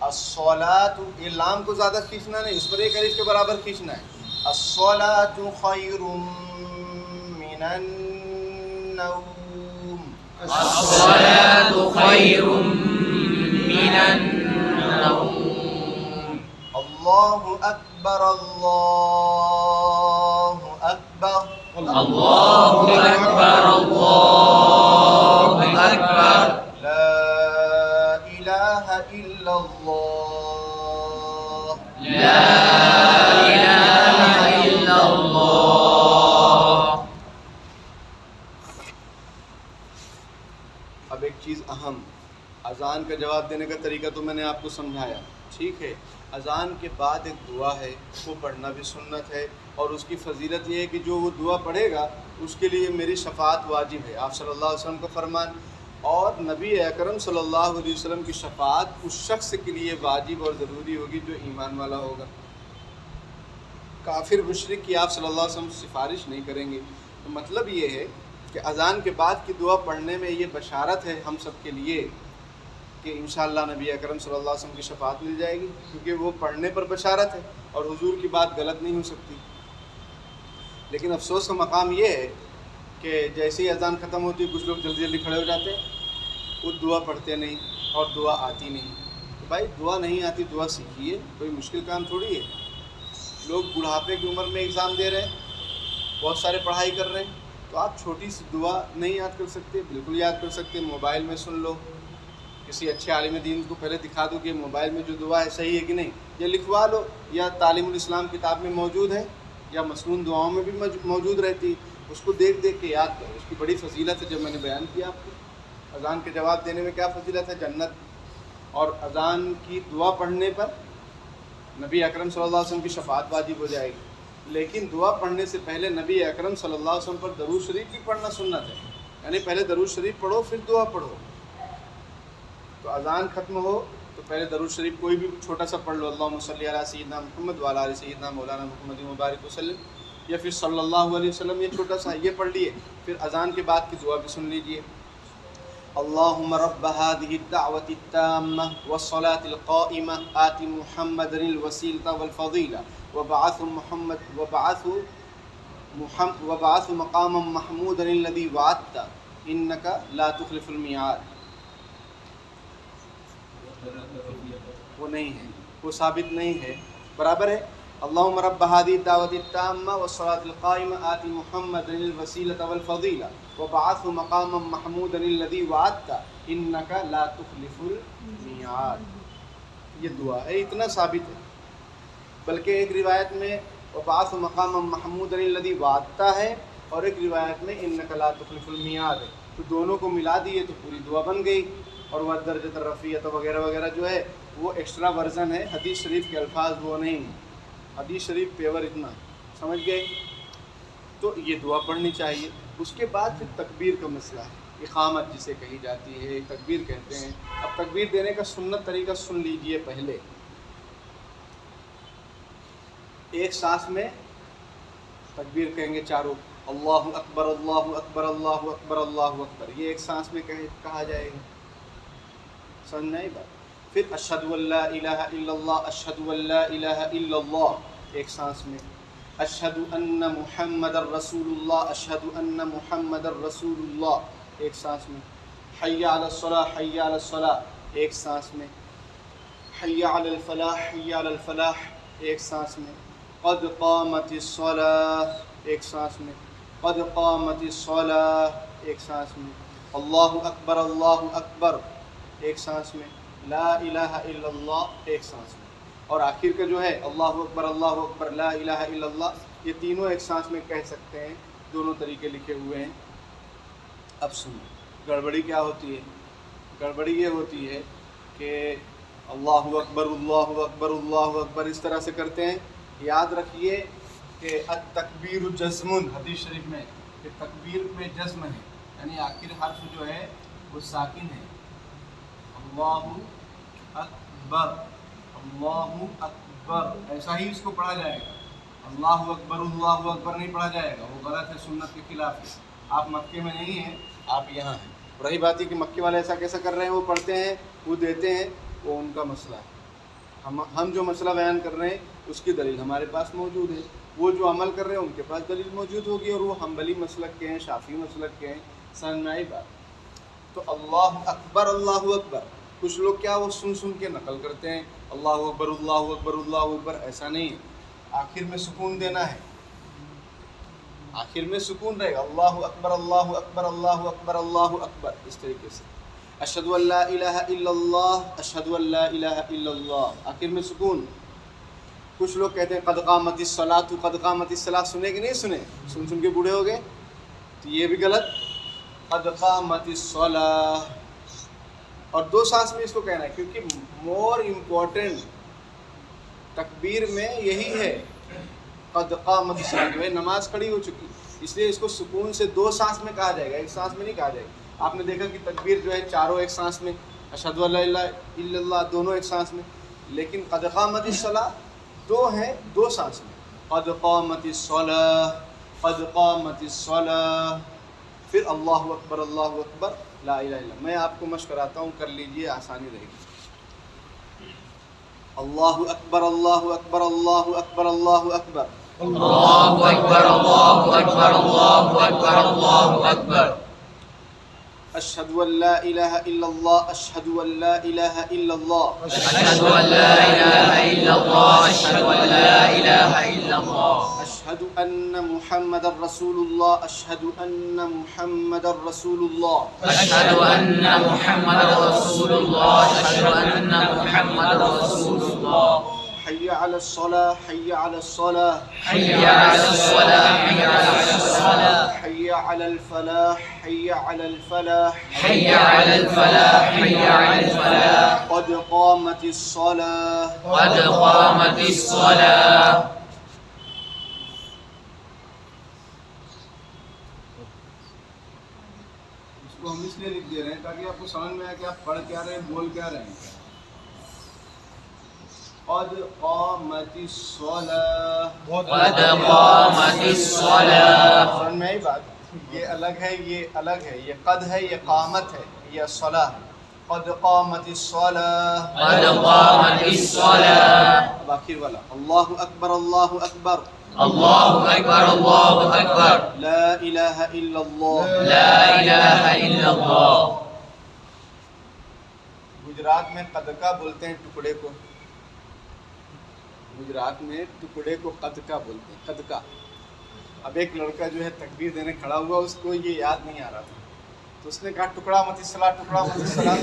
الصلاۃ، یہ لام کو زیادہ کھینچنا نہیں، اس پر ایک الف کے برابر کھینچنا ہے. الصلاۃ خیر من النوم، الصلاة خیر من النوم. اللہ اکبر اللہ Allahu Akbar, Allahu Akbar. لا إله إلا الله. La ilaha illallah. اب ایک چیز اہم، اذان کا جواب دینے کا طریقہ تو میں نے آپ کو سمجھایا، ٹھیک ہے. اذان کے بعد ایک دعا ہے، وہ پڑھنا بھی سنت ہے، اور اس کی فضیلت یہ ہے کہ جو وہ دعا پڑھے گا اس کے لیے میری شفاعت واجب ہے، آپ صلی اللہ علیہ وسلم کا فرمان. اور نبی اکرم صلی اللہ علیہ وسلم کی شفاعت اس شخص کے لیے واجب اور ضروری ہوگی جو ایمان والا ہوگا. کافر مشرک کی آپ صلی اللہ علیہ وسلم سفارش نہیں کریں گے. تو مطلب یہ ہے کہ اذان کے بعد کی دعا پڑھنے میں یہ بشارت ہے ہم سب کے لیے کہ انشاءاللہ نبی اکرم صلی اللہ علیہ وسلم کی شفاعت مل جائے گی، کیونکہ وہ پڑھنے پر بشارت ہے اور حضور کی بات غلط نہیں ہو سکتی. لیکن افسوس کا مقام یہ ہے کہ جیسے ہی اذان ختم ہوتی ہے کچھ لوگ جلدی جلدی کھڑے ہو جاتے ہیں، وہ دعا پڑھتے نہیں اور دعا آتی نہیں. تو بھائی دعا نہیں آتی، دعا سیکھیے، کوئی مشکل کام تھوڑی ہے. لوگ بڑھاپے کی عمر میں ایگزام دے رہے ہیں، بہت سارے پڑھائی کر رہے ہیں، تو آپ چھوٹی سی دعا نہیں یاد کر سکتے؟ بالکل یاد کر سکتے. موبائل میں سن لو، کسی اچھے عالم دین کو پہلے دکھا دو کہ موبائل میں جو دعا ہے صحیح ہے کہ نہیں، یا لکھوا لو، یا تعلیم الاسلام کتاب میں موجود ہے، یا مسنون دعاؤں میں بھی موجود رہتی، اس کو دیکھ دیکھ کے یاد کرو. اس کی بڑی فضیلت ہے، جب میں نے بیان کیا آپ کو اذان کے جواب دینے میں کیا فضیلت ہے، جنت. اور اذان کی دعا پڑھنے پر نبی اکرم صلی اللہ علیہ وسلم کی شفاعت واجب ہو جائے گی. لیکن دعا پڑھنے سے پہلے نبی اکرم صلی اللہ علیہ وسلم پر درود شریف بھی پڑھنا سنت ہے، یعنی پہلے درود شریف پڑھو پھر دعا پڑھو. تو اذان ختم ہو تو پہلے درود شریف کوئی بھی چھوٹا سا پڑھ لو، اللہم صلی علی سیدنا محمد وعلی آل سیدنا مولانا محمد مبارک وسلم، یا پھر صلی اللہ علیہ وسلم، یہ چھوٹا سا یہ پڑھ لیے. پھر اذان کے بعد کی دعا بھی سن لیجئے. اللہم رب هذه الدعوة التامة والصلاة القائمة آت محمد الوسيلة والفضيلة وبعث مقاما محمودا الذي وعدته إنك لا تخلف الميعاد. وہ نہیں ہے، وہ ثابت نہیں ہے، برابر ہے. اللہم رب هذه الدعوة التامة والصلاة القائمة آت محمد الوسيلة والفضيلة وبعث مقاما محمودا الذي وعدته إنك لا تخلف الميعاد. یہ دعا ہے، اتنا ثابت ہے. بلکہ ایک روایت میں وبعث مقاما محمودا الذي وعدته ہے، اور ایک روایت میں إنك لا تخلف الميعاد ہے. تو دونوں کو ملا دیے تو پوری دعا بن گئی. اور وہ درجۃ الرفیعۃ وغیرہ وغیرہ جو ہے وہ ایکسٹرا ورژن ہے، حدیث شریف کے الفاظ وہ نہیں ہیں. حدیث شریف پیور اتنا سمجھ گئے. تو یہ دعا پڑھنی چاہیے. اس کے بعد پھر تکبیر کا مسئلہ ہے، اقامت جسے کہی جاتی ہے، تکبیر کہتے ہیں. اب تکبیر دینے کا سنت طریقہ سن لیجئے. پہلے ایک سانس میں تکبیر کہیں گے چاروں، اللہ اکبر اللہ اکبر اللہ اکبر اللہ اکبر، یہ ایک سانس میں کہا جائے گا. سمجھ نہیں بات. پھر اشہد ان لا الہ الا اللہ، اشہد ان لا الہ الا اللہ، ایک سانس میں. اشہد ان محمد الرسول اللہ، اشہد ان محمد الرسول اللہ، ایک سانس میں. حی علی الصلاۃ، حی علی الصلاۃ، ایک سانس میں. حی علی الفلاح، حی علی الفلاح، ایک سانس میں. قد قامت الصلاۃ، ایک سانس میں. قد قامت الصلاۃ، ایک سانس میں. اللہ اکبر ایک سانس میں. لا الہ الا اللہ، ایک سانس میں. اور آخر کا جو ہے اللہ اکبر لا الہ الا اللہ، یہ تینوں ایک سانس میں کہہ سکتے ہیں. دونوں طریقے لکھے ہوئے ہیں. اب سنو گڑبڑی کیا ہوتی ہے. گڑبڑی یہ ہوتی ہے کہ اللہ اکبر اس طرح سے کرتے ہیں. یاد رکھیے کہ التکبیر جزم، حدیث شریف میں کہ تکبیر میں جزم ہے، یعنی آخر حرف جو ہے وہ ساکن ہے. اللہ اکبر ایسا ہی اس کو پڑھا جائے گا. اللہ اکبر نہیں پڑھا جائے گا، وہ غلط ہے، سنت کے خلاف ہے. آپ مکے میں نہیں ہیں، آپ یہاں ہیں. رہی بات ہے کہ مکے والے ایسا کیسا کر رہے ہیں، وہ پڑھتے ہیں، وہ دیتے ہیں، وہ ان کا مسئلہ ہے. ہم جو مسئلہ بیان کر رہے ہیں اس کی دلیل ہمارے پاس موجود ہے. وہ جو عمل کر رہے ہیں ان کے پاس دلیل موجود ہوگی، اور وہ حنبلی مسلک کے ہیں، شافعی مسلک کے ہیں. سمجھ میں آئی بات. تو اللہ اکبر کچھ لوگ کیا وہ سن کے نقل کرتے ہیں، اللہ اکبر، ایسا نہیں ہے. آخر میں سکون دینا ہے. آخر میں سکون رہے گا، اللہ اکبر اللہ اکبر اللہ اکبر اللہ اکبر، اس طریقے سے اشہد ان لا الہ الا اللہ اشہد ان لا الہ الا اللہ، آخر میں سکون۔ کچھ لوگ کہتے ہیں قد قامت الصلاۃ، قد قامت الصلاۃ، سنے کہ نہیں سنے؟ سن سن کے بوڑھے ہو گئے، تو یہ بھی غلط۔ قد قامت الصلاۃ، اور دو سانس میں اس کو کہنا ہے، کیونکہ مور امپورٹنٹ تکبیر میں یہی ہے قد قامت الصلاۃ، جو ہے نماز کھڑی ہو چکی، اس لیے اس کو سکون سے دو سانس میں کہا جائے گا، ایک سانس میں نہیں کہا جائے گا۔ آپ نے دیکھا کہ تکبیر جو ہے چاروں ایک سانس میں، اشہد ان لا الہ الا اللہ دونوں ایک سانس میں، لیکن قد قامت الصلاۃ دو ہیں دو سانس میں، قد قامت الصلاۃ قد قامت الصلاۃ، پھر اللہ اکبر لا الہ الا اللہ۔ میں آپ کو مشق کراتا ہوں، کر لیجئے، آسانی رہے گی۔ اللہ اکبر اللہ اکبر اللہ اکبر اللہ اکبر اللہ اکبر اللہ اکبر اللہ اکبر اللہ اکبر، اشہد ان لا الہ الا اللہ اشہد ان لا الہ الا اللہ اشہد ان لا الہ الا اللہ اشہد ان لا الہ الا اللہ، اشہد ان محمد رسول اللہ اشہد ان محمد رسول اللہ اشہد ان محمد رسول اللہ اشہد ان محمد رسول اللہ، حی علی الصلاۃ حی علی الصلاۃ حی علی الصلاۃ حی علی الصلاۃ، حی علی الفلاح حی علی الفلاح حی علی الفلاح حی علی الفلاح، قد قامت الصلاۃ قد قامت الصلاۃ، اس کو ہم اس لیے لکھ دے رہے ہیں تاکہ آپ کو سمجھ میں آئے کہ آپ پڑھ کیا رہے ہیں، بول کیا رہے ہیں۔ قد قامت الصلاۃ، قد قامت الصلاۃ، سمجھ میں آئی بات؟ یہ الگ ہے یہ الگ ہے، یہ قد ہے یہ قامت ہے، یہ الصلاۃ ہے۔ قد قامت الصلاۃ، قد قامت الصلاۃ، اب آخر والا اللہ اکبر اللہ اکبر اللہ اکبر اللہ اکبر، لا الہ الا اللہ۔ لا الہ الا اللہ، گجرات میں قدقہ بولتے ہیں ٹکڑے کو، گجرات میں ٹکڑے کو قدقہ بولتے ہیں، قدقہ۔ اب ایک لڑکا جو ہے تکبیر دینے کھڑا ہوا، اس کو یہ یاد نہیں آ رہا تھا، تو اس نے کہا ٹکڑا مت الصلاۃ ٹکڑا مت الصلاۃ۔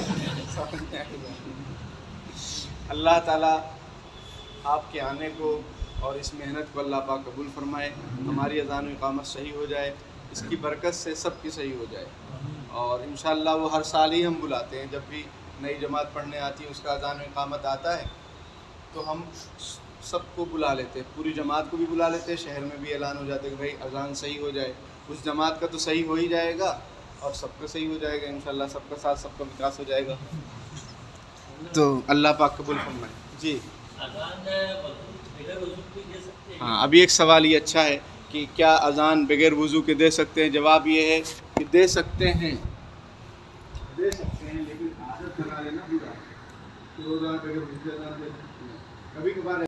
اللہ تعالیٰ آپ کے آنے کو اور اس محنت کو اللہ پاک قبول فرمائے، ہماری اذان و اقامت صحیح ہو جائے، اس کی برکت سے سب کی صحیح ہو جائے، اور انشاءاللہ وہ ہر سال ہی ہم بلاتے ہیں، جب بھی نئی جماعت پڑھنے آتی ہے اس کا اذان و اقامت آتا ہے تو ہم سب کو بلا لیتے ہیں، پوری جماعت کو بھی بلا لیتے ہیں، شہر میں بھی اعلان ہو جاتا ہے کہ بھائی اذان صحیح ہو جائے، اس جماعت کا تو صحیح ہو ہی جائے گا اور سب کا صحیح ہو جائے گا انشاءاللہ، سب کا ساتھ سب کا وکاس ہو جائے گا، تو اللہ پاک قبول فرمائے۔ جی ہاں، ابھی ایک سوال یہ اچھا ہے کہ کیا اذان بغیر وضو کے دے سکتے ہیں؟ جواب یہ ہے کہ دے سکتے ہیں، دے سکتے ہیں، لیکن عادت بنا لینا برا، روزانہ بغیر وضو کے اذان دے سکتے ہیں، کبھی کبھار